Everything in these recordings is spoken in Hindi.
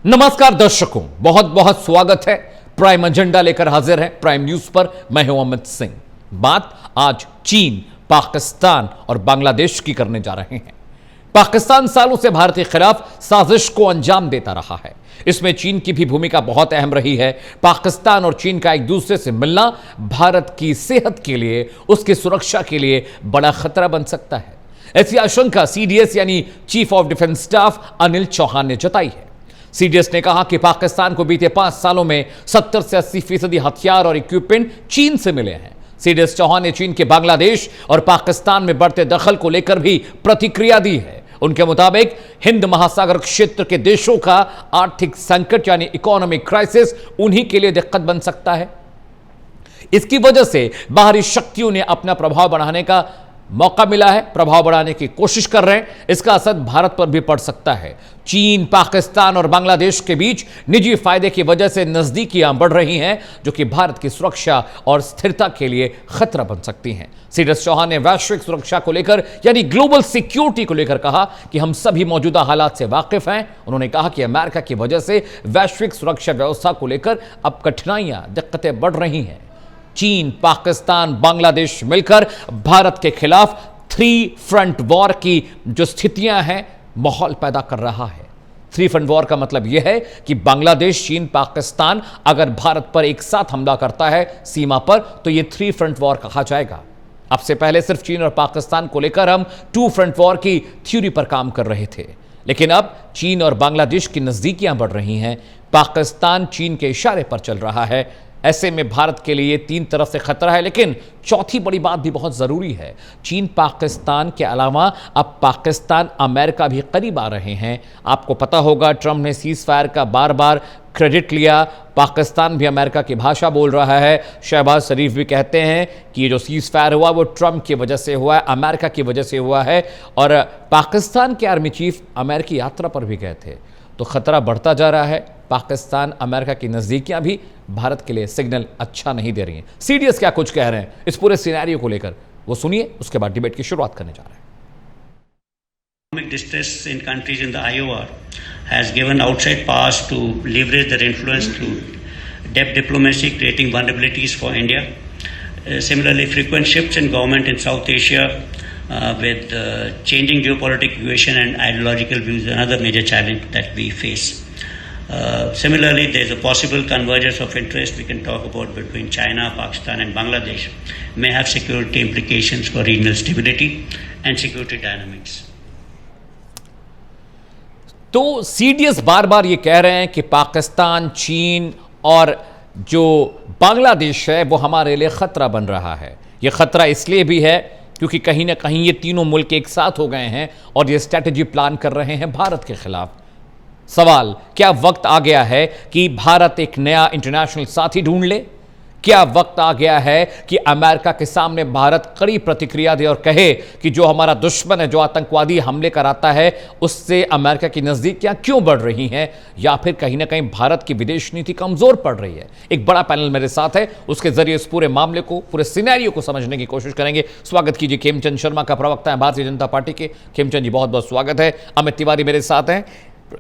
नमस्कार दर्शकों, बहुत बहुत स्वागत है। प्राइम एजेंडा लेकर हाजिर है प्राइम न्यूज पर। मैं हूं अमित सिंह। बात आज चीन, पाकिस्तान और बांग्लादेश की करने जा रहे हैं। पाकिस्तान सालों से भारत के खिलाफ साजिश को अंजाम देता रहा है। इसमें चीन की भी भूमिका बहुत अहम रही है। पाकिस्तान और चीन का एक दूसरे से मिलना भारत की सेहत के लिए, उसकी सुरक्षा के लिए बड़ा खतरा बन सकता है। ऐसी आशंका सीडीएस यानी chief of defence staff Anil Chauhan ने जताई है। सीडीएस ने कहा कि पाकिस्तान को बीते 5 सालों में 70 से 80% हथियार और इक्विपमेंट चीन से मिले हैं। सीडीएस चौहान ने चीन के बांग्लादेश और पाकिस्तान में बढ़ते दखल को लेकर भी प्रतिक्रिया दी है। उनके मुताबिक हिंद महासागर क्षेत्र के देशों का आर्थिक संकट यानी इकोनॉमिक क्राइसिस उन्हीं के लिए दिक्कत बन सकता है। इसकी वजह से बाहरी शक्तियों ने अपना प्रभाव बढ़ाने का मौका मिला है, प्रभाव बढ़ाने की कोशिश कर रहे हैं। इसका असर भारत पर भी पड़ सकता है। चीन, पाकिस्तान और बांग्लादेश के बीच निजी फायदे की वजह से नजदीकियां बढ़ रही हैं, जो कि भारत की सुरक्षा और स्थिरता के लिए खतरा बन सकती हैं। सीडीएस चौहान ने वैश्विक सुरक्षा को लेकर यानी ग्लोबल सिक्योरिटी को लेकर कहा कि हम सभी मौजूदा हालात से वाकिफ हैं। उन्होंने कहा कि अमेरिका की वजह से वैश्विक सुरक्षा व्यवस्था को लेकर अब कठिनाइयां, दिक्कतें बढ़ रही हैं। चीन, पाकिस्तान, बांग्लादेश मिलकर भारत के खिलाफ 3 फ्रंट वॉर की जो स्थितियां हैं, माहौल पैदा कर रहा है। 3 फ्रंट वॉर का मतलब यह है कि बांग्लादेश, चीन, पाकिस्तान अगर भारत पर एक साथ हमला करता है सीमा पर, तो यह 3 फ्रंट वॉर कहा जाएगा। अब से पहले सिर्फ चीन और पाकिस्तान को लेकर हम 2 फ्रंट वॉर की थ्योरी पर काम कर रहे थे, लेकिन अब चीन और बांग्लादेश की नजदीकियां बढ़ रही हैं। पाकिस्तान चीन के इशारे पर चल रहा है। ऐसे में भारत के लिए 3 तरफ से खतरा है, लेकिन चौथी बड़ी बात भी बहुत जरूरी है। चीन, पाकिस्तान के अलावा अब पाकिस्तान, अमेरिका भी करीब आ रहे हैं। आपको पता होगा ट्रंप ने सीज फायर का बार बार क्रेडिट लिया। पाकिस्तान भी अमेरिका की भाषा बोल रहा है। शहबाज शरीफ भी कहते हैं कि ये जो सीज फायर हुआ वो ट्रंप की वजह से हुआ है, अमेरिका की वजह से हुआ है। और पाकिस्तान के आर्मी चीफ अमेरिकी यात्रा पर भी गए थे। तो खतरा बढ़ता जा रहा है। पाकिस्तान, अमेरिका की नजदीकियां भी भारत के लिए सिग्नल अच्छा नहीं दे रही हैं। सीडीएस क्या कुछ कह रहे हैं इस पूरे सिनेरियो को लेकर, वो सुनिए। उसके बाद डिबेट की शुरुआत करने जा रहे हैं। Economic distress in countries in the IOR has given outside powers to leverage their influence through debt diplomacy, creating vulnerabilities for India. Similarly, frequent shifts in government in South Asia with changing geopolitical equation and ideological views is another major challenge that we face. Similarly, there is a possible convergence of interest we can talk about between China, Pakistan and Bangladesh may have security implications for regional stability and security dynamics. तो सीडीएस बार बार ये कह रहे हैं कि पाकिस्तान, चीन और जो बांग्लादेश है वो हमारे लिए खतरा बन रहा है। ये खतरा इसलिए भी है क्योंकि कहीं ना कहीं ये तीनों मुल्क एक साथ हो गए हैं और ये स्ट्रैटेजी प्लान कर रहे हैं भारत के खिलाफ। सवाल, क्या वक्त आ गया है कि भारत एक नया इंटरनेशनल साथी ढूंढ ले? क्या वक्त आ गया है कि अमेरिका के सामने भारत कड़ी प्रतिक्रिया दे और कहे कि जो हमारा दुश्मन है, जो आतंकवादी हमले कराता है, उससे अमेरिका की नजदीकियां क्यों बढ़ रही हैं? या फिर कहीं ना कहीं भारत की विदेश नीति कमजोर पड़ रही है? एक बड़ा पैनल मेरे साथ है, उसके जरिए इस पूरे मामले को, पूरे सिनेरियो को समझने की कोशिश करेंगे। स्वागत कीजिए खेमचंद शर्मा का, प्रवक्ता है भारतीय जनता पार्टी के। खेमचंद जी, बहुत बहुत स्वागत है। अमित तिवारी मेरे साथ हैं,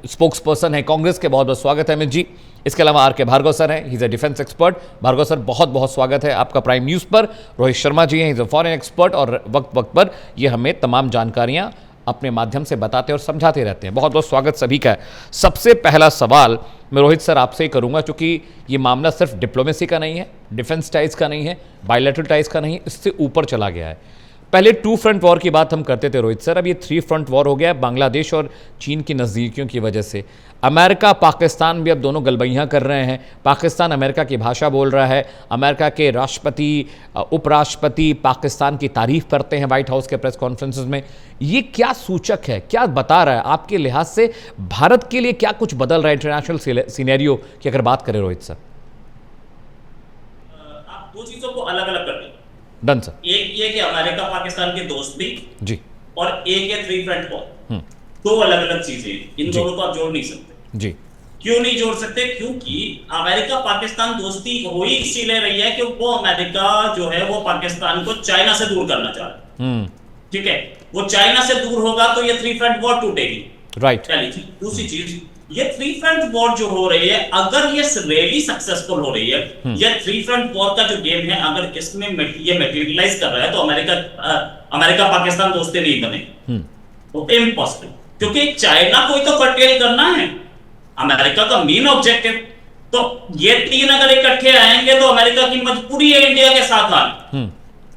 स्पोक्स पर्सन है कांग्रेस के। बहुत बहुत स्वागत है अमित जी। इसके अलावा आर के भार्गव सर हैं, he is a defence expert. Bhargava sir, बहुत बहुत स्वागत है आपका प्राइम न्यूज़ पर। रोहित शर्मा जी हैं, he is a foreign expert और वक्त वक्त पर ये हमें तमाम जानकारियां अपने माध्यम से बताते और समझाते रहते हैं। बहुत बहुत स्वागत सभी का है। सबसे पहला सवाल मैं रोहित सर आपसे ही करूंगा, क्योंकि ये मामला सिर्फ डिप्लोमेसी का नहीं है, डिफेंस टाइज का नहीं है, बायलैटरल टाइज का नहीं है, इससे ऊपर चला गया है। पहले 2 फ्रंट वॉर की बात हम करते थे रोहित सर, अब ये 3 फ्रंट वॉर हो गया है बांग्लादेश और चीन की नज़दीकियों की वजह से। अमेरिका, पाकिस्तान भी अब दोनों गलबैयाँ कर रहे हैं। पाकिस्तान अमेरिका की भाषा बोल रहा है। अमेरिका के राष्ट्रपति, उपराष्ट्रपति पाकिस्तान की तारीफ करते हैं व्हाइट हाउस के प्रेस कॉन्फ्रेंसेस में। ये क्या सूचक है, क्या बता रहा है आपके लिहाज से? भारत के लिए क्या कुछ बदल रहा है इंटरनेशनल सिनेरियो की अगर बात करें रोहित सर? आप 2 चीजों को अलग अलग कर दें। Done sir. एक ये कि अमेरिका पाकिस्तान के दोस्त भी जी, और एक है 3 फ्रंट वॉर। 2 अलग अलग चीजें, इन दोनों को आप जोड़ नहीं सकते जी। क्यों नहीं जोड़ सकते? क्योंकि अमेरिका पाकिस्तान दोस्ती हो ही इसीलिए रही है कि वो अमेरिका जो है वो पाकिस्तान को चाइना से दूर करना चाह रहा है। ठीक है, वो चाइना से दूर होगा तो ये 3 फ्रंट वॉर टूटेगी। राइट। पहली चीज। दूसरी चीज, ये थ्री फ्रंट वॉर जो हो रही है, अगर ये रियली सक्सेसफुल हो रही है, ये थ्री फ्रंट वॉर का जो गेम है, अगर इसमें ये मटेरियलाइज कर रहा है, तो अमेरिका पाकिस्तान दोस्ती नहीं बने, तो इम्पॉसिबल। क्योंकि चाइना को ही तो कर्टेल करना है, अमेरिका का मेन ऑब्जेक्टिव। तो ये तीन अगर इकट्ठे आएंगे तो अमेरिका की मजबूरी है इंडिया के साथ आना,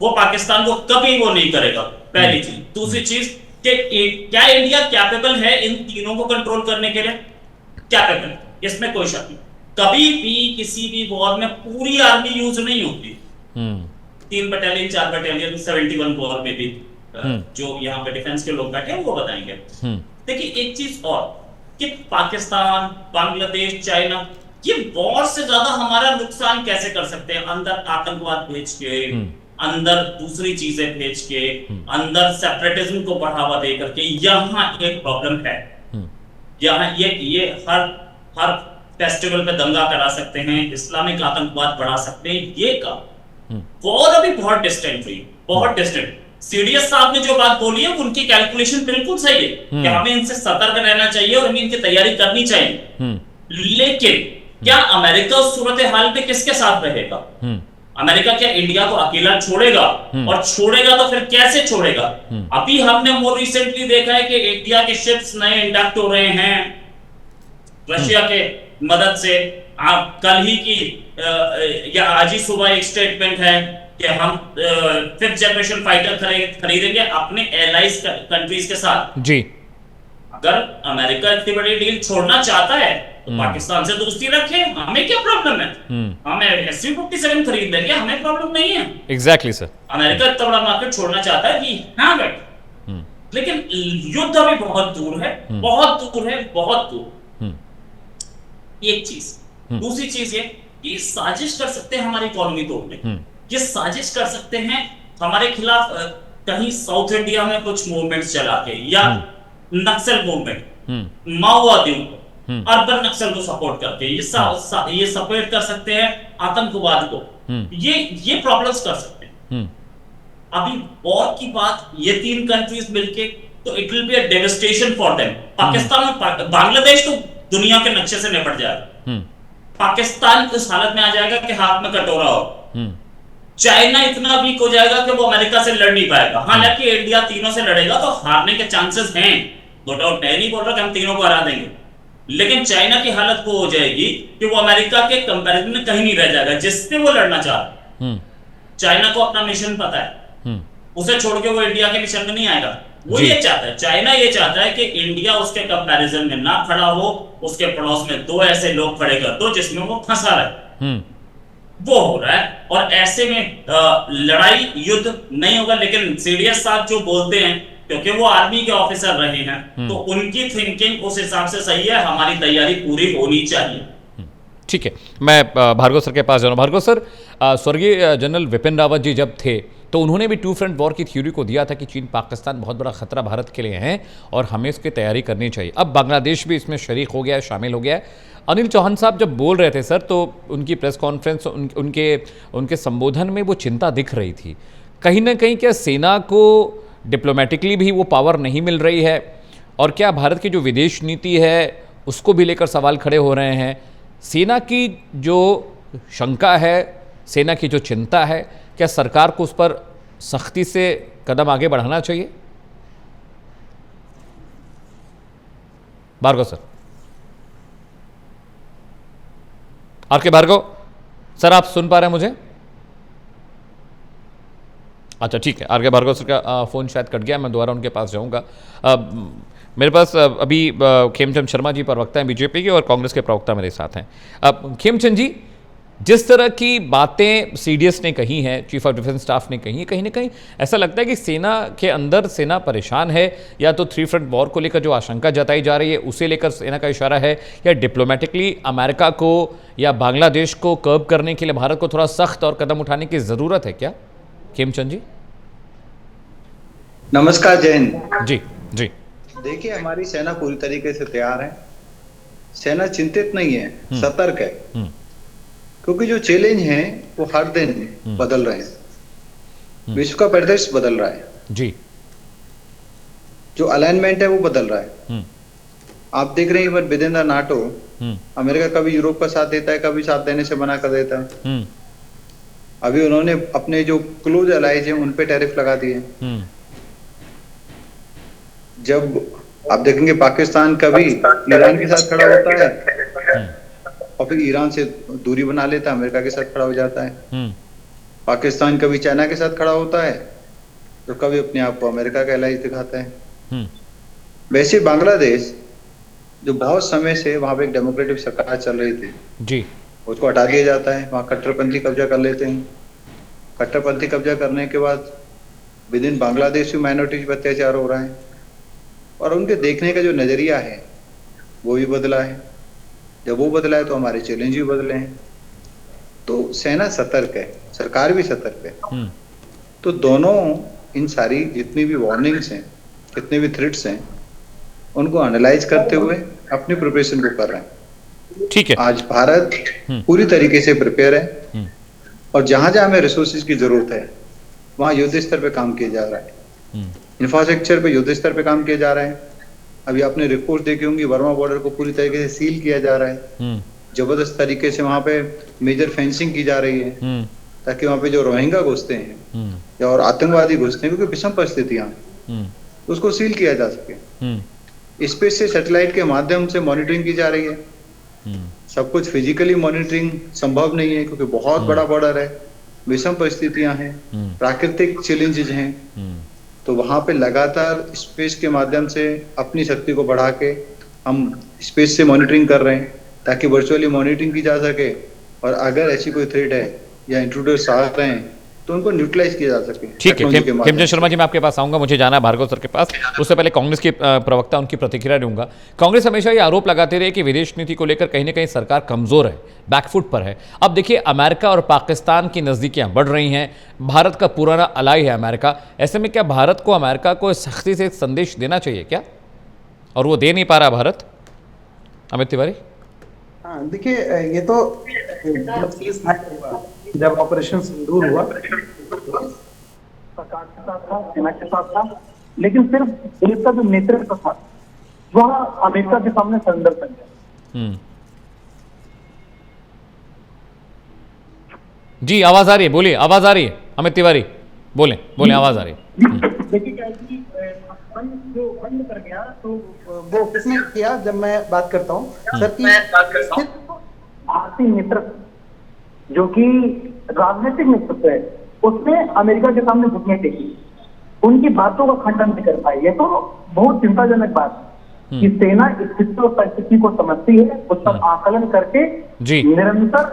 वो पाकिस्तान को कभी वो नहीं करेगा, पहली चीज। दूसरी चीज कि क्या इंडिया कैपेबल है इन तीनों को कंट्रोल करने के लिए? कैपेबल, इसमें कोई शक नहीं। कभी भी किसी भी वॉर में पूरी आर्मी यूज नहीं होती, 3 बटालियन 4 बटालियन 71 वॉर में भी, जो यहाँ पे डिफेंस के लोग बैठे हैं वो बताएंगे। देखिए एक चीज और, कि पाकिस्तान, बांग्लादेश, चाइना, ये वॉर से ज्यादा हमारा नुकसान कैसे कर सकते हैं? अंदर आतंकवाद भेज के, अंदर दूसरी चीजें भेज के, अंदर सेपरेटिज्म को बढ़ावा दे करके। यहाँ एक प्रॉब्लम है, यहाँ ये हर फेस्टिवल पे दंगा करा सकते हैं, इस्लामिक आतंकवाद बढ़ा सकते हैं, ये काम वॉर अभी बहुत डिस्टेंट हुई, बहुत डिस्टेंट। सीडीएस साहब ने जो बात बोली है उनकी कैलकुलेशन बिल्कुल सही है कि हमें इनसे सतर्क रहना चाहिए और हमें इनकी तैयारी करनी चाहिए। लेकिन क्या अमेरिका उस सूरत हाल में किसके साथ रहेगा? अमेरिका क्या इंडिया को अकेला छोड़ेगा? और छोड़ेगा तो फिर कैसे छोड़ेगा? अभी हमने मोर रिसेंटली देखा है कि इंडिया के शिप्स नए इंडक्ट हो रहे हैं रशिया के मदद से। आप कल ही की या आज ही सुबह एक स्टेटमेंट है कि हम 5th जनरेशन फाइटर खरीदेंगे अपने एलाइज कंट्रीज के साथ जी। अगर अमेरिका इतनी बड़ी डील छोड़ना चाहता है तो पाकिस्तान से दोस्ती रखे, हमें क्या प्रॉब्लम है? हमें SU-57 खरीद लेंगे, हमें प्रॉब्लम नहीं है। एग्जैक्टली सर, अमेरिका इतना बड़ा मार्केट छोड़ना चाहता है कि हाँ बैठ, लेकिन युद्ध अभी बहुत दूर है, बहुत दूर है, बहुत दूर। एक चीज, दूसरी चीज ये साजिश कर सकते हैं हमारी इकोनॉमी तोड़ने, ये साजिश कर सकते हैं हमारे खिलाफ कहीं साउथ इंडिया में कुछ मूवमेंट्स चला के, या नक्सल मूवमेंट, माओवादियों को, अर्बन नक्सल को सपोर्ट करके ये सपोर्ट कर सकते हैं आतंकवाद को, ये प्रॉब्लम्स कर सकते हैं। अभी वॉर की बात, ये 3 कंट्रीज मिलके, तो it will be a devastation for them. Pakistan में बांग्लादेश तो दुनिया के नक्शे से निपट जाएगा, पाकिस्तान इस हालत में आ जाएगा कि हाथ में कटोरा हो। चाइना इतना वीक हो जाएगा कि वो अमेरिका से लड़ नहीं पाएगा। हालांकि इंडिया तीनों से लड़ेगा तो हारने के चांसेस हैं, नो डाउट। मैं नहीं बोल रहा कि हम तीनों को हरा देंगे, लेकिन चाइना की हालत वो हो जाएगी कि वो अमेरिका के कंपैरिजन में कहीं नहीं रह जाएगा जिससे वो लड़ना चाह रहा है। चाइना को अपना मिशन पता है, उसे छोड़ के वो इंडिया के मिशन में नहीं आएगा। वो ये चाहता है, चाइना ये चाहता है कि इंडिया उसके कंपैरिजन में ना खड़ा हो, उसके पड़ोस में 2 ऐसे लोग खड़े कर दो जिसमें वो फंसा रहे। वो हो रहा है, और ऐसे में लड़ाई युद्ध नहीं होगा। लेकिन सीडीएस साहब जो बोलते हैं, क्योंकि वो आर्मी के ऑफिसर रहे हैं, तो उनकी थिंकिंग उस हिसाब से सही है, हमारी तैयारी पूरी होनी चाहिए। ठीक है, मैं भार्गव सर के पास जा रहा हूँ। भार्गव सर, स्वर्गीय जनरल विपिन रावत जी जब थे तो उन्होंने भी 2 फ्रंट वॉर की थ्योरी को दिया था कि चीन पाकिस्तान बहुत बड़ा खतरा भारत के लिए है और हमें इसकी तैयारी करनी चाहिए। अब बांग्लादेश भी इसमें शरीक हो गया है, शामिल हो गया है। अनिल चौहान साहब जब बोल रहे थे सर, तो उनकी प्रेस कॉन्फ्रेंस, उनके संबोधन में वो चिंता दिख रही थी। कहीं ना कहीं क्या सेना को डिप्लोमेटिकली भी वो पावर नहीं मिल रही है, और क्या भारत की जो विदेश नीति है उसको भी लेकर सवाल खड़े हो रहे हैं? सेना की जो शंका है, सेना की जो चिंता है, क्या सरकार को उस पर सख्ती से कदम आगे बढ़ाना चाहिए? भार्गव सर, आर.के. भार्गव सर, आप सुन पा रहे हैं मुझे? अच्छा ठीक है, आर.के. भार्गव सर का फ़ोन शायद कट गया, मैं दोबारा उनके पास जाऊंगा। मेरे पास अभी खेमचंद शर्मा जी प्रवक्ता हैं बीजेपी के, और कांग्रेस के प्रवक्ता मेरे साथ हैं। खेमचंद जी, जिस तरह की बातें सीडीएस ने कही हैं, चीफ ऑफ डिफेंस स्टाफ ने कही, कहीं ना कहीं ऐसा लगता है कि सेना के अंदर सेना परेशान है, या तो 3 फ्रंट वॉर को लेकर जो आशंका जताई जा रही है उसे लेकर सेना का इशारा है, या डिप्लोमेटिकली अमेरिका को या बांग्लादेश को कर्ब करने के लिए भारत को थोड़ा सख्त और कदम उठाने की ज़रूरत है क्या? खेमचंद जी नमस्कार, जय हिंद। जी जी। देखिए, हमारी सेना पूरी तरीके से तैयार है, सेना चिंतित नहीं है, सतर्क है, क्योंकि जो चैलेंज हैं वो हर दिन बदल रहे हैं। विश्व का परिदृश्य बदल रहा है जी, जो अलाइनमेंट है वो बदल रहा है। आप देख रहे हैं even with in the NATO America कभी यूरोप का साथ देता है, कभी साथ देने से मना कर देता है। अभी उन्होंने अपने जो क्लोज अलाइज हैं उन पे टैरिफ लगा दिए। जब आप देखेंगे पाकिस्तान कभी ईरान के साथ खड़ा होता है और फिर ईरान से दूरी बना लेता है, अमेरिका के साथ खड़ा हो जाता है। पाकिस्तान कभी चाइना के साथ खड़ा होता है तो कभी अपने आप को अमेरिका का एलाइज दिखाता है। वैसे बांग्लादेश जो बहुत समय से वहां पे एक डेमोक्रेटिक सरकार चल रही थी जी, उसको हटा दिया जाता है, वहां कट्टरपंथी कब्जा कर लेते हैं। कट्टरपंथी कब्जा करने के बाद विद इन बांग्लादेश में माइनॉरिटीज पर अत्याचार हो रहा है और उनके देखने का जो नजरिया है वो भी बदला है। जब वो बदला है तो हमारे चैलेंज भी बदले हैं। तो सेना सतर्क है, सरकार भी सतर्क है। तो दोनों इन सारी जितनी भी वार्निंग्स हैं, जितने भी थ्रेट्स हैं, उनको एनालाइज करते हुए अपनी प्रिपरेशन को कर रहे हैं। ठीक है, आज भारत पूरी तरीके से प्रिपेयर है और जहां जहां हमें रिसोर्सेज की जरूरत है वहां युद्ध स्तर पे काम किया जा रहा है। इंफ्रास्ट्रक्चर पे युद्ध स्तर पे काम किया जा रहा है। अभी आपने रिपोर्ट देखी होंगी, वर्मा बॉर्डर को पूरी तरीके से सील किया जा रहा है। जबरदस्त तरीके से वहां पे मेजर फेंसिंग की जा रही है ताकि वहां पे जो रोहिंग्या घुसते हैं या और आतंकवादी घुसते हैं, क्योंकि विषम परिस्थितियां उसको सील किया जा सके। स्पेस से सैटेलाइट के माध्यम से मॉनिटरिंग की जा रही है। सब कुछ फिजिकली मॉनिटरिंग संभव नहीं है क्योंकि बहुत बड़ा बॉर्डर है, विषम परिस्थितियां हैं, प्राकृतिक चैलेंजेस हैं। तो वहां पे लगातार स्पेस के माध्यम से अपनी शक्ति को बढ़ा के हम स्पेस से मॉनिटरिंग कर रहे हैं ताकि वर्चुअली मॉनिटरिंग की जा सके और अगर ऐसी कोई थ्रेट है या इंट्रूडर्स आ रहे हैं तो उनको न्यूट्रलाइज किया जा सके। ठीक है, खेमचंद शर्मा जी मैं आपके पास आऊंगा, मुझे जाना है भार्गव सर के पास। उससे पहले कांग्रेस के प्रवक्ता उनकी प्रतिक्रिया दूंगा। कांग्रेस हमेशा ये आरोप लगाते रहे कि विदेश नीति को लेकर कहीं ना कहीं सरकार कमजोर है, बैकफुट पर है। अब देखिए अमेरिका और पाकिस्तान की नजदीकियां बढ़ रही हैं, भारत का पुराना अलाई है अमेरिका। ऐसे में क्या भारत को अमेरिका को सख्ती से एक संदेश देना चाहिए क्या, और वो दे नहीं पा रहा भारत? अमित तिवारी। हाँ देखिए, ये तो जब ऑपरेशन सिंदूर हुआ सरकार के साथ था, सेना के साथ था, लेकिन सिर्फ देश का जो नेतृत्व था वह अमेरिका के सामने सरेंडर कर गया। जी आवाज आ रही है, बोलिए, आवाज आ रही है अमित तिवारी, बोले बोले, आवाज आ रही है। देखिए क्या है कि जो बंद कर गया तो वो किसने किया, जब मैं बात करता हूँ सर की भारतीय नेतृत्व जो कि राजनीतिक नेतृत्व है उसने अमेरिका के सामने घुटने टेकी, उनकी बातों का खंडन नहीं कर पाए। ये तो बहुत चिंताजनक बात है कि सेना स्थिति और परिस्थिति को समझती है, उस पर आकलन करके निरंतर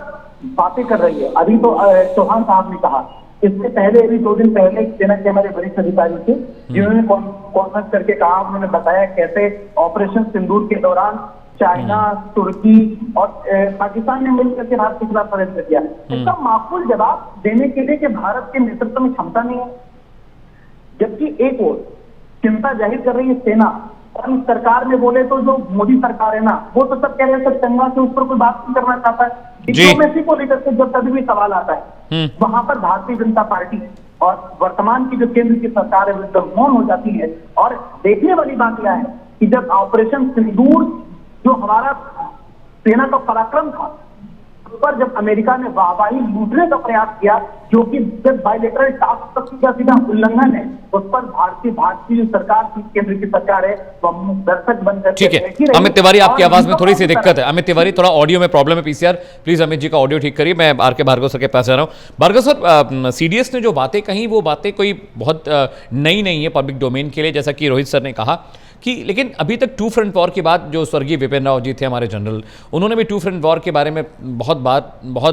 बातें कर रही है। अभी तो चौहान साहब ने कहा, इससे पहले अभी 2 दिन पहले सेना के हमारे वरिष्ठ अधिकारी थे जिन्होंने कॉन्फ्रेंस करके कहा, उन्होंने बताया कैसे ऑपरेशन सिंदूर के दौरान चाइना, तुर्की और पाकिस्तान ने मिलकर के भारत के खिलाफ षड्यंत्र किया। इसका माकूल जवाब देने के लिए कि भारत के नेतृत्व में क्षमता नहीं है, जबकि एक ओर चिंता जाहिर कर रही है सेना और इस सरकार में बोले तो जो मोदी सरकार है ना, वो तो सब कह रहे हैं चंगा से ऊपर कोई बात नहीं करना चाहता है। डिप्लोमेसी को लेकर के जब कभी भी सवाल आता है वहां पर भारतीय जनता पार्टी और वर्तमान की जो केंद्र की सरकार है वो मौन हो जाती है। और देखने वाली बात यह है कि जब ऑपरेशन सिंदूर जो हमारा सेना का पराक्रम था उस पर जब अमेरिका ने वाहवाही लूटने का प्रयास किया, जो कि जब बायलैटरल टास्क फोर्स का सीधा उल्लंघन है, उस पर भारतीय जो सरकार की केंद्र की सरकार है वो दर्शक बनकर। ठीक है अमित तिवारी, आपकी आवाज में थोड़ी सी दिक्कत है। अमित तिवारी, थोड़ा ऑडियो में प्रॉब्लम है पीसीआर, प्लीज अमित जी का ऑडियो ठीक करिए। मैं आर के भार्गव सर के पास जा रहा हूँ। भार्गव सर, सीडीएस ने जो बातें कही वो बातें कोई बहुत नई नहीं है पब्लिक डोमेन के लिए, जैसा कि रोहित सर ने कहा कि, लेकिन अभी तक 2 फ्रंट वॉर की बात, जो स्वर्गीय विपिन राव जी थे हमारे जनरल, उन्होंने भी 2 फ्रंट वॉर के बारे में बहुत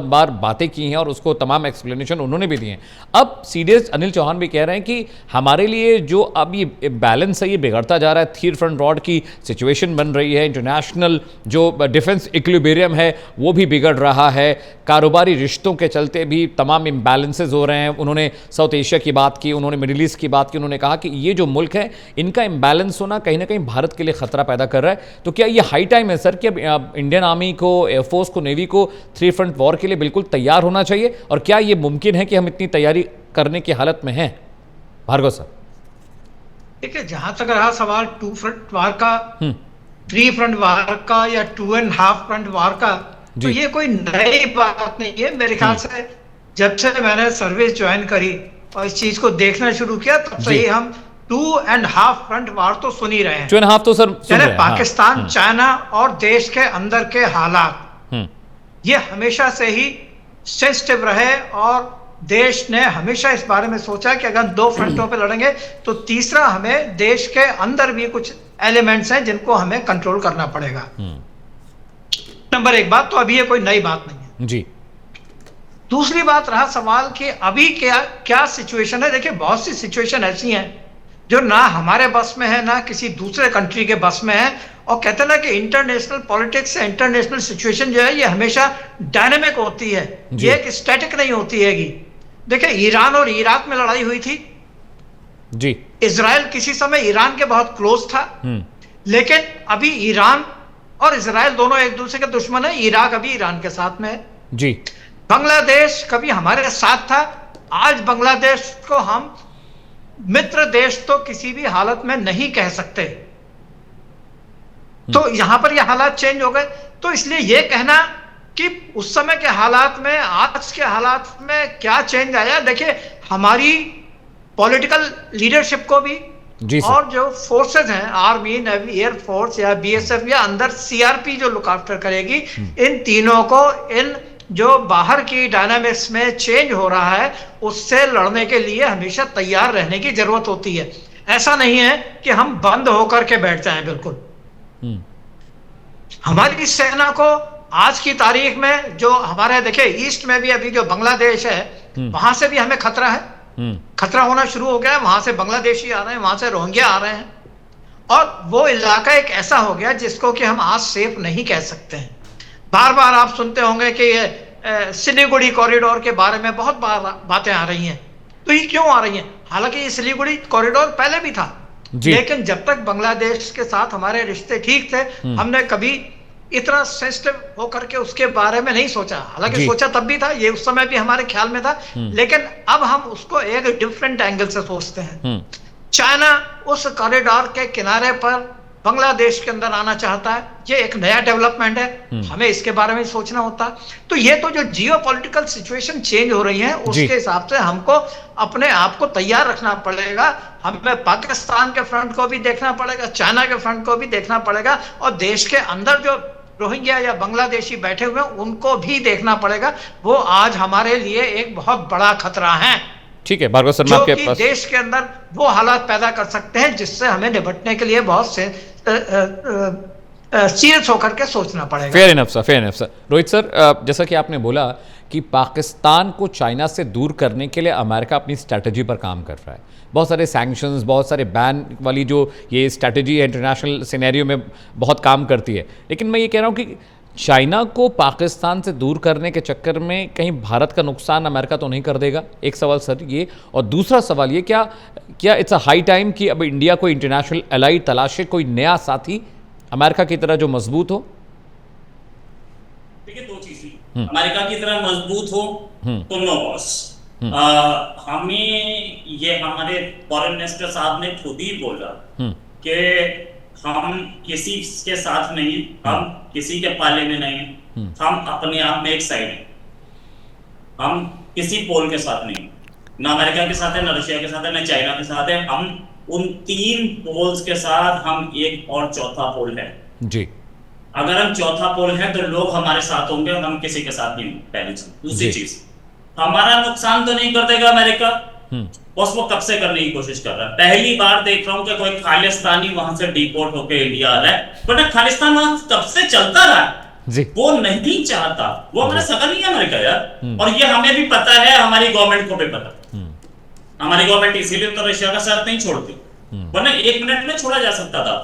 बार बातें की हैं और उसको तमाम एक्सप्लेनेशन उन्होंने भी दिए हैं। अब सीडीएस अनिल चौहान भी कह रहे हैं कि हमारे लिए जो अब ये बैलेंस है ये बिगड़ता जा रहा है, 3 फ्रंट वॉर की सिचुएशन बन रही है, इंटरनेशनल जो डिफेंस इक्विलिब्रियम है वो भी बिगड़ रहा है, कारोबारी रिश्तों के चलते भी तमाम इम्बैलेंसेज हो रहे हैं। उन्होंने साउथ एशिया की बात की, उन्होंने मिडिल ईस्ट की बात की, उन्होंने कहा कि ये जो मुल्क है इनका इम्बैलेंस होना कहीं ना कहीं भारत के लिए खतरा पैदा कर रहा है। तो क्या ये हाई टाइम है सर कि अब इंडियन आर्मी को, एयरफोर्स को, नेवी को 3 फ्रंट वॉर के लिए बिल्कुल तैयार होना चाहिए, और क्या ये मुमकिन है कि हम इतनी तैयारी करने की हालत में हैं? भार्गव सर। देखिए, जहां तक रहा सवाल 2 फ्रंट वॉर का, 3 फ्रंट वार का या 2.5 फ्रंट वार का, तो ये कोई नई बात नहीं है मेरे ख्याल से। जब से मैंने सर्विस ज्वाइन करी और इस चीज को देखना शुरू किया, तब से ही हम 2.5 फ्रंट वार तो सुन ही रहे हैं। 2.5 तो सर सुन रहे हैं, पाकिस्तान, चाइना और देश के अंदर के हालात, ये हमेशा से ही सेंसिटिव रहे और देश ने हमेशा इस बारे में सोचा कि अगर 2 फ्रंटों पे लड़ेंगे तो तीसरा हमें देश के अंदर भी कुछ एलिमेंट्स हैं जिनको हमें कंट्रोल करना पड़ेगा। नंबर 1 बात, तो अभी ये कोई नई बात नहीं है जी। दूसरी बात रहा सवाल कि अभी क्या सिचुएशन है। देखिए, बहुत सी सिचुएशन ऐसी हैं जो ना हमारे बस में है, ना किसी दूसरे कंट्री के बस में है। और कहते हैं ना कि इंटरनेशनल पॉलिटिक्स या इंटरनेशनल सिचुएशन जो है ये हमेशा डायनेमिक होती है, ये एक स्टैटिक नहीं होती हैगी। देखिए, ईरान और इराक में लड़ाई हुई थी जी। इजराइल किसी समय ईरान के बहुत क्लोज था, लेकिन अभी ईरान और इजराइल दोनों एक दूसरे के दुश्मन है। इराक अभी ईरान के साथ में है जी। बांग्लादेश कभी हमारे साथ था, आज बांग्लादेश को हम मित्र देश तो किसी भी हालत में नहीं कह सकते। तो यहां पर ये हालात चेंज हो गए। तो इसलिए ये कहना कि उस समय के हालात में आज के हालात में क्या चेंज आया, देखिए हमारी पॉलिटिकल लीडरशिप को भी और जो फोर्सेज हैं, आर्मी, नेवी, एयर फोर्स या बीएसएफ या अंदर सीआरपी जो लुक आफ्टर करेगी, इन तीनों को इन जो बाहर की डायनामिक्स में चेंज हो रहा है उससे लड़ने के लिए हमेशा तैयार रहने की जरूरत होती है। ऐसा नहीं है कि हम बंद होकर के बैठ जाएं। बिल्कुल हमारी सेना को आज की तारीख में जो हमारे, देखिए ईस्ट में भी अभी जो बांग्लादेश है वहां से भी हमें खतरा है, खतरा होना शुरू हो गया है। वहां से बांग्लादेशी आ रहे हैं, वहां से रोहिंग्या आ रहे हैं और वो इलाका एक ऐसा हो गया जिसको कि हम आज सेफ नहीं कह सकते हैं। बार बार आप सुनते होंगे कि ये सिलीगुड़ी कॉरिडोर के बारे में बहुत बार बातें आ रही हैं। तो ये क्यों आ रही हैं? हालांकि ये सिलीगुड़ी कॉरिडोर पहले भी था, लेकिन जब तक बांग्लादेश के साथ हमारे रिश्ते ठीक थे, हमने कभी इतना सेंसिटिव होकर के उसके बारे में नहीं सोचा। हालांकि सोचा तब भी था, ये उस समय भी हमारे ख्याल में था, लेकिन अब हम उसको एक डिफरेंट एंगल से सोचते हैं। चाइना उस कॉरिडोर के किनारे पर बांग्लादेश के अंदर आना चाहता है, ये एक नया डेवलपमेंट है, हमें इसके बारे में सोचना होता। तो ये तो जो जियोपॉलिटिकल सिचुएशन चेंज हो रही है उसके हिसाब से हमको अपने आप को तैयार रखना पड़ेगा। हमें पाकिस्तान के फ्रंट को भी देखना पड़ेगा, चाइना के फ्रंट को भी देखना पड़ेगा और देश के अंदर जो रोहिंग्या या बांग्लादेशी बैठे हुए हैं उनको भी देखना पड़ेगा। वो आज हमारे लिए एक बहुत बड़ा खतरा है। ठीक है भार्गव सर, मैं आपके पास देश के अंदर वो हालात पैदा कर सकते हैं जिससे हमें निपटने के लिए बहुत से सीरियस होकर के सोचना पड़ेगा। Fair enough sir. Rohit sir, जैसा कि आपने बोला कि पाकिस्तान को चाइना से दूर करने के लिए अमेरिका अपनी स्ट्रैटेजी पर काम कर रहा है। बहुत सारे सैंक्शंस, बहुत सारे बैन वाली जो ये स्ट्रैटेजी है इंटरनेशनल सिनेरियो में बहुत काम करती है। लेकिन मैं ये कह रहा हूँ कि चाइना को पाकिस्तान से दूर करने के चक्कर में कहीं भारत का नुकसान अमेरिका तो नहीं कर देगा? एक सवाल सर ये, और दूसरा सवाल ये, क्या इट्स अ हाई टाइम कि अब इंडिया कोई इंटरनेशनल एलाई तलाशे, कोई नया साथी अमेरिका की तरह जो मजबूत हो? देखिए, दो चीजें, अमेरिका की तरह मजबूत हो तो नो बॉस। हमें ये हमारे फॉरेन मिनिस्टर साहब ने खुद ही बोला कि हम किसी के साथ नहीं, हम किसी के पाले में नहीं, हम अपने आप में एक साइड हैं। हम किसी पोल के साथ नहीं, ना अमेरिका के साथ है, ना रशिया के साथ है, ना चाइना के साथ है। हम उन 3 पोल्स के साथ हम एक और चौथा पोल है जी। अगर हम चौथा पोल है तो लोग हमारे साथ होंगे, हम किसी के साथ नहीं। पहली चीज। दूसरी चीज, हमारा नुकसान तो नहीं कर देगा अमेरिका, बस वो कब से करने की कोशिश कर रहा है। पहली बार देख रहा हूं कि कोई खालिस्तानी वहां से डिपोर्ट होकर इंडिया आ रहा है, बट खालिस्तान वहां कब से चलता रहा है, वो नहीं चाहता। वो हमारा सगा नहीं है अमेरिका यार, और ये हमें भी पता है, हमारी गवर्नमेंट को भी पता। हमारी गवर्नमेंट इसीलिए तो रशिया का साथ नहीं छोड़ती, वरना 1 मिनट में छोड़ा जा सकता था।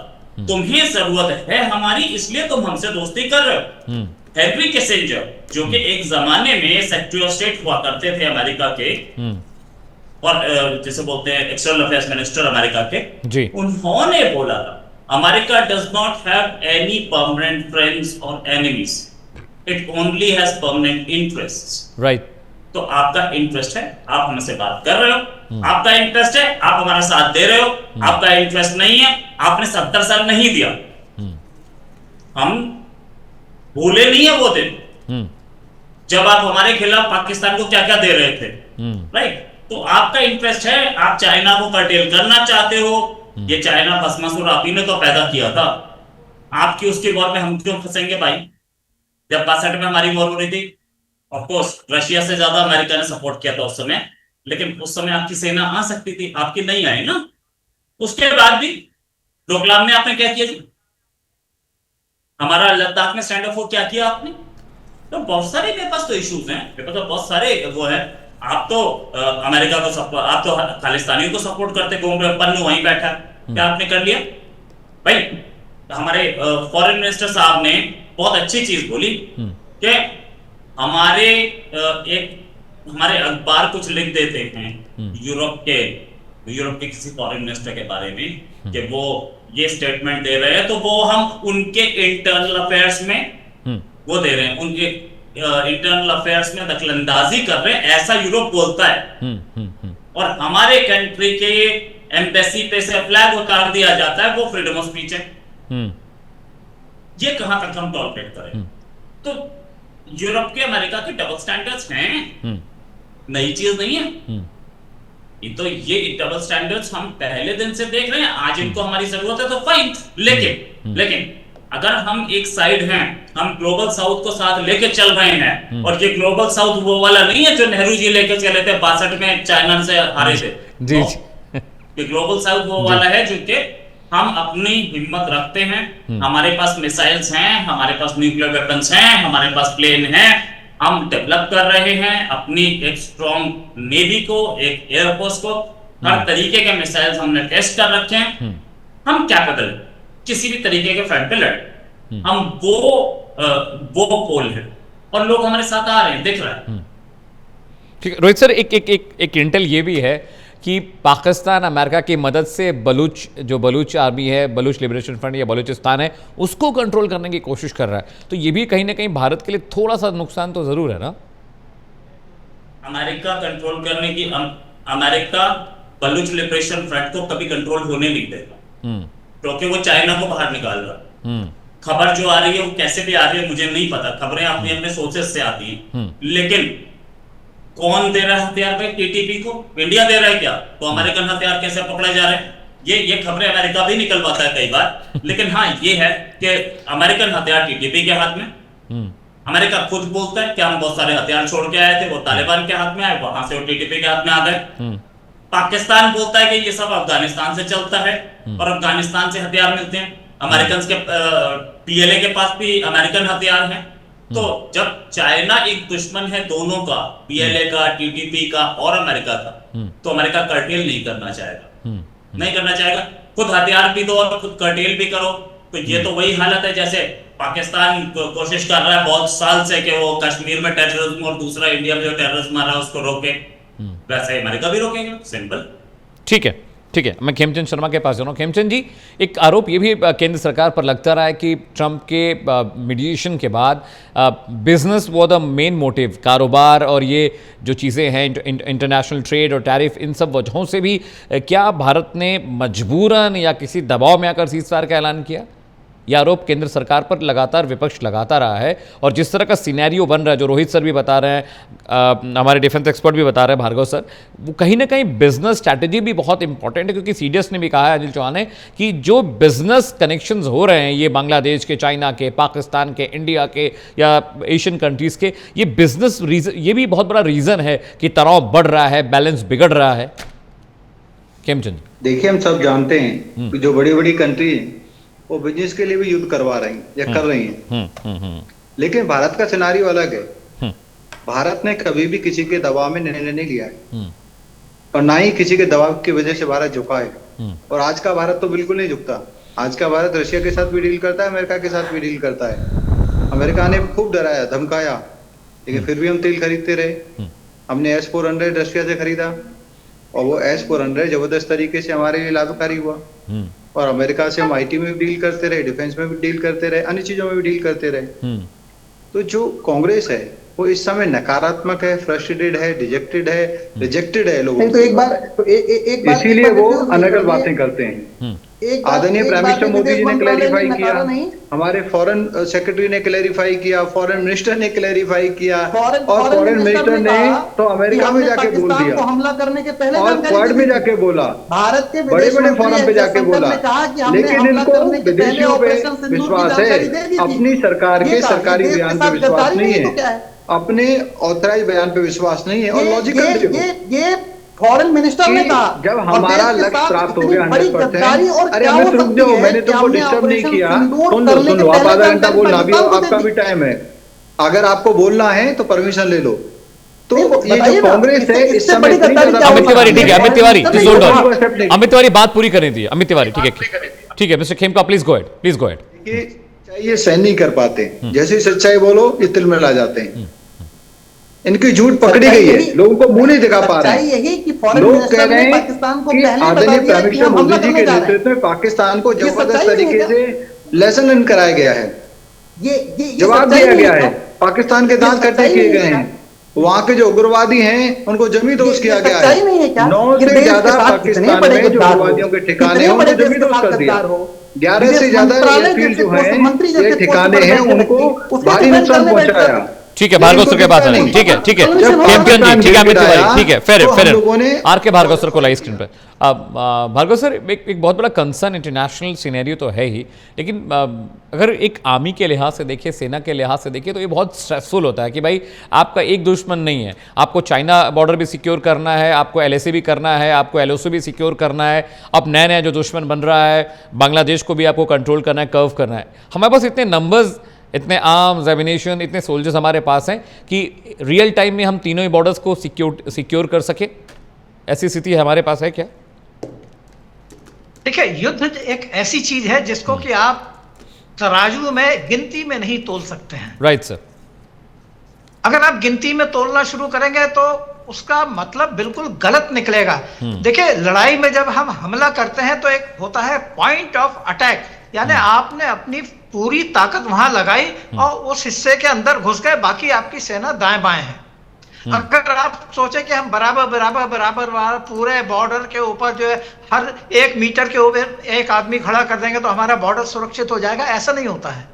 तुम्हें जरूरत है हमारी, इसलिए तुम हमसे दोस्ती कर रहे हो। हेनरी किसिंजर, जो कि एक जमाने में सेक्रेटरी ऑफ स्टेट हुआ करते थे अमेरिका के, और जैसे बोलते हैं एक्सटर्नल अफेयर्स मिनिस्टर अमेरिका के जी, उन्होंने बोला था America does not have any permanent friends और enemies, it only has permanent interests. Right. तो आपका इंटरेस्ट है, आप हमसे बात कर रहे हो, आपका इंटरेस्ट है, आप हमारा साथ दे रहे हो। आपका इंटरेस्ट नहीं है, आपने 70 साल नहीं दिया। हम भूले नहीं है वो दिन जब आप हमारे खिलाफ पाकिस्तान को क्या क्या दे रहे थे, राइट? तो आपका इंटरेस्ट है, आप चाइना को कर्टेल करना चाहते हो। ये चाइना भस्मासुर आप ही ने तो पैदा किया था। आपकी उसकी वॉर में हम क्यों फंसेंगे भाई? जब 62 में हमारी वॉर हो रही थी, ऑफकोर्स रशिया से ज्यादा अमेरिका ने सपोर्ट किया था उस समय, लेकिन उस समय आपकी सेना आ सकती थी, आपकी नहीं आई ना। उसके बाद भी डोकलाम में आपने क्या किया जी? हमारा लद्दाख में स्टैंड ऑफ क्या किया आपने? तो बहुत सारे मेरे पास तो इश्यूज हैं, मेरे पास तो बहुत सारे वो है। आप तो अमेरिका को सपोर्ट, आप तो खालिस्तानियों को सपोर्ट करते, घूम रहे, पन्नू वहीं बैठा, क्या आपने कर लिया भाई? हमारे फॉरेन मिनिस्टर साहब ने बहुत अच्छी चीज बोली कि हमारे हमारे अखबार कुछ लिख देते हैं यूरोप के किसी फॉरेन मिनिस्टर के बारे में कि वो ये स्टेटमेंट दे रहे हैं, तो वो हम उनके इंटरनल अफेयर्स में वो दे रहे हैं, उनके इंटरनल अफेयर्स में दखलंदाजी कर रहे हैं, ऐसा यूरोप बोलता है। और हमारे कंट्री के एम्बेसी पे से फ्लैग उतार दिया जाता है, वो फ्रीडम ऑफ स्पीच है। ये कहां तक हम टॉलरेट करें? तो यूरोप के, अमेरिका के डबल स्टैंडर्ड्स हैं, नई चीज नहीं है ये डबल स्टैंडर्ड्स हम पहले दिन से देख रहे हैं। आज इनको हमारी जरूरत है तो फाइन, लेकिन अगर हम एक साइड हैं, हम ग्लोबल साउथ को साथ लेके चल रहे हैं, और ये ग्लोबल साउथ वो वाला नहीं है जो नेहरू जी लेके चले थे 62 में चाइना से हारे थे जी। ये ग्लोबल साउथ वो वाला है जो कि हम अपनी हिम्मत रखते हैं, हमारे पास मिसाइल्स हैं, हमारे पास न्यूक्लियर वेपन्स हैं, हमारे पास प्लेन हैं, हम डेवलप कर रहे हैं अपनी एक स्ट्रॉन्ग नेवी को, एक एयरफोर्स को, हर तरीके के मिसाइल्स हमने टेस्ट कर रखे हैं। हम क्या बदल किसी भी तरीके के फ्रंट पे लड़े, हम वो पोल है और लोग हमारे साथ आ रहे हैं, दिख रहा है। ठीक है रोहित सर, एक इंटेल ये भी है कि पाकिस्तान अमेरिका की मदद से बलूच आर्मी है, बलूच लिबरेशन फ्रंट या बलूचिस्तान है, उसको कंट्रोल करने की कोशिश कर रहा है। तो ये भी कहीं ना कहीं भारत के लिए थोड़ा सा नुकसान तो जरूर है ना? अमेरिका कंट्रोल करने की, अमेरिका बलूच लिबरेशन फ्रंट को कभी कंट्रोल होने नहीं देगा, क्योंकि वो चाइना को बाहर निकाल रहा। खबर जो आ रही है वो कैसे भी आ रही है मुझे नहीं पता, खबरें अपने अपने सोर्सेस से आती हैं, लेकिन कौन दे रहा है हथियार पे? टीटीपी को इंडिया दे रहा है क्या? तो अमेरिकन हथियार कैसे पकड़े जा रहे हैं? ये खबरें अमेरिका भी निकलवाता है कई बार, लेकिन हाँ ये है कि अमेरिकन हथियार टीटीपी के हाथ में। अमेरिका खुद बोलता है कि हम बहुत सारे हथियार छोड़ के आए थे, वो तालिबान के हाथ में आए, वहां से वो टीटीपी के हाथ में आ गए। पाकिस्तान बोलता है कि ये सब अफगानिस्तान से चलता है और अफगानिस्तान से हथियार मिलते हैं। अमेरिकन के पीएलए के पास भी अमेरिकन हथियार हैं। तो जब चाइना एक दुश्मन है दोनों का, पीएलए का, टीटीपी का और अमेरिका का, तो अमेरिका कर्टेल नहीं करना चाहेगा, नहीं करना चाहेगा। खुद हथियार भी दो और खुद कर्टेल भी करो, तो ये तो वही हालत है जैसे पाकिस्तान कोशिश कर रहा है बहुत साल से कि वो कश्मीर में टेररिज्म और दूसरा इंडिया में जो टेररिज्म आ रहा है उसको रोके, वैसे अमेरिका भी रोकेगा, सिंपल। ठीक है, मैं खेमचंद शर्मा के पास जा रहा हूँ। खेमचंद जी, एक आरोप ये भी केंद्र सरकार पर लगता रहा है कि ट्रंप के मीडिएशन के बाद बिजनेस वो द मेन मोटिव, कारोबार और ये जो चीज़ें हैं इंटरनेशनल ट्रेड और टैरिफ, इन सब वजहों से भी क्या भारत ने मजबूरन या किसी दबाव में आकर सीज़फायर का ऐलान किया? यह आरोप केंद्र सरकार पर लगातार विपक्ष लगाता रहा है, और जिस तरह का सिनेरियो बन रहा है, जो रोहित सर भी बता रहे हैं, हमारे डिफेंस एक्सपर्ट भी बता रहे हैं, भार्गव सर, वो कहीं ना कहीं बिजनेस स्ट्रैटेजी भी बहुत इंपॉर्टेंट है, क्योंकि सीडीएस ने भी कहा है, अनिल चौहान ने, कि जो बिजनेस कनेक्शंस हो रहे हैं ये बांग्लादेश के, चाइना के, पाकिस्तान के, इंडिया के या एशियन कंट्रीज़ के, ये बिजनेस रीजन, ये भी बहुत बड़ा रीज़न है कि तनाव बढ़ रहा है, बैलेंस बिगड़ रहा है। खेमचंद, देखिए हम सब जानते हैं कि जो बड़ी बड़ी कंट्री है वो बिजनेस के लिए भी युद्ध करवा रही हैं या कर रही हैं, लेकिन भारत का सिनारियो अलग है। भारत ने कभी भी किसी के दबाव में निर्णय नहीं लिया है, और ना ही किसी के दबाव की वजह से भारत झुका है। और आज का भारत तो बिल्कुल नहीं झुकता। आज का भारत रशिया के साथ भी डील करता है, अमेरिका के साथ भी डील करता है। अमेरिका ने खूब डराया, धमकाया, लेकिन फिर भी हम तेल खरीदते रहे। हमने S-400 रशिया से खरीदा, और वो S-400 जबरदस्त तरीके से हमारे लिए लाभकारी हुआ। और अमेरिका से हम आईटी में भी डील करते रहे, डिफेंस में भी डील करते रहे, अन्य चीजों में भी डील करते रहे। तो जो कांग्रेस है वो इस समय नकारात्मक है, फ्रस्ट्रेटेड है, डिजेक्टेड है, रिजेक्टेड है लोगों। तो एक बार इसीलिए वो अनर्गल बातें करते हैं। आदरणीय प्राइम मिनिस्टर मोदी जी ने क्लैरिफाई किया, नकारा नहीं। हमारे फॉरेन सेक्रेटरी ने क्लैरिफाई किया, फॉरेन मिनिस्टर ने क्लैरिफाई किया, और फॉरेन फॉरेन मिनिस्टर ने तो अमेरिका में जाके बोल पाकिस्तान को दिया हमला करने के पहले और क्वाड में जाके बोला, भारत के बड़े बड़े फोरम पे जाके बोला। लेकिन इनको विदेशियों पे विश्वास है, अपनी सरकार के सरकारी बयान पे विश्वास नहीं है, अपने ऑथराइज बयान पे विश्वास नहीं है। और लॉजिकल ये फॉरेन मिनिस्टर ने कहा जब हमारा लक्ष्य प्राप्त हो गया 100%, अरे अमित रुक जाओ, मैंने तुमको डिस्टर्ब नहीं किया, सुन लो, आप आधा घंटा बोलना, अभी आपका भी टाइम है, अगर आपको बोलना है तो परमिशन ले लो। तो ये जो कांग्रेस है इस समय अमित तिवारी, ठीक है, Amit Tiwari please hold on, Amit Tiwari बात पूरी करने दीजिए, अमित तिवारी ठीक है, mister Khemka please go ahead. ये सहन नहीं कर पाते, जैसे सच्चाई बोलो ये तिलमिला जाते हैं, इनकी झूठ पकड़ी गई है, लोगों को मुंह नहीं दिखा पा रहे हैं। लोग कह रहे हैं कि आदरणीय प्राइम मिनिस्टर मोदी जी के नेतृत्व में पाकिस्तान को जबरदस्त तरीके से लेसन लर्न कराया गया है, जवाब दिया गया है, पाकिस्तान के दांत खट्टे किए गए हैं, वहां के जो उग्रवादी हैं उनको जमी दोष किया गया है। 9 से ज्यादा पाकिस्तान में जो उग्रवादियों के ठिकाने हैं उनको जमी दोष कर दिया, 11 से ज्यादा एयरफील्ड जो हैं ये ठिकाने हैं उनको भारी नुकसान पहुंचाया। ठीक है, भार्गव सर के पास आए, ठीक है खेमचंद जी, ठीक है अमित तिवारी, ठीक है, फेयर आर के भार्गव सर को लाई स्क्रीन पर। भार्गव सर, एक बहुत बड़ा कंसर्न इंटरनेशनल सिनेरियो तो है ही, लेकिन अगर एक आर्मी के लिहाज से देखिए, सेना के लिहाज से देखिए, तो ये बहुत स्ट्रेसफुल होता है कि भाई आपका एक दुश्मन नहीं है, आपको चाइना बॉर्डर भी सिक्योर करना है, आपको LAC भी करना है, आपको LOC भी सिक्योर करना है, अब नया नया जो दुश्मन बन रहा है बांग्लादेश को भी आपको कंट्रोल करना है, कर्व करना है। हमारे पास इतने नंबर्स, इतने आर्म्स, एमिनेशन, इतने सोल्जर्स हमारे पास हैं कि रियल टाइम में हम तीनों ही बॉर्डर्स को सिक्योर कर सके, ऐसी स्थिति हमारे पास है क्या? देखिए, युद्ध एक ऐसी चीज है जिसको कि आप तराजू में गिनती में नहीं तोल सकते हैं। Right sir. अगर आप गिनती में तोलना शुरू करेंगे तो उसका मतलब बिल्कुल गलत निकलेगा। देखिए, लड़ाई में जब हम हमला करते हैं तो एक होता है पॉइंट ऑफ अटैक, यानी आपने अपनी पूरी ताकत वहां लगाई और उस हिस्से के अंदर घुस गए, बाकी आपकी सेना दाएं बाएं है। अगर आप सोचे कि हम बराबर पूरे बॉर्डर के ऊपर जो है हर 1 मीटर के ऊपर एक आदमी खड़ा कर देंगे तो हमारा बॉर्डर सुरक्षित हो जाएगा, ऐसा नहीं होता है।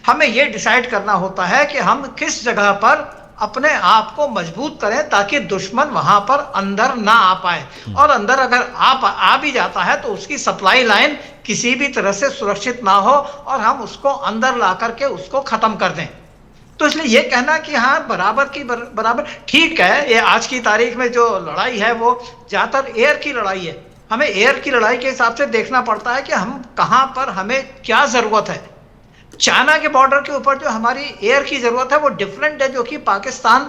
हमें यह डिसाइड करना होता है कि हम किस जगह पर अपने आप को मजबूत करें ताकि दुश्मन वहां पर अंदर ना आ पाए, और अंदर अगर आ भी जाता है तो उसकी सप्लाई लाइन किसी भी तरह से सुरक्षित ना हो और हम उसको अंदर ला करके उसको खत्म कर दें। तो इसलिए यह कहना कि हाँ बराबर ठीक है, ये आज की तारीख में जो लड़ाई है वो ज्यादातर एयर की लड़ाई है। हमें एयर की लड़ाई के हिसाब से देखना पड़ता है कि हम कहां पर हमें क्या जरूरत है। चाइना के बॉर्डर के ऊपर जो हमारी एयर की जरूरत है वो डिफरेंट है, जो कि पाकिस्तान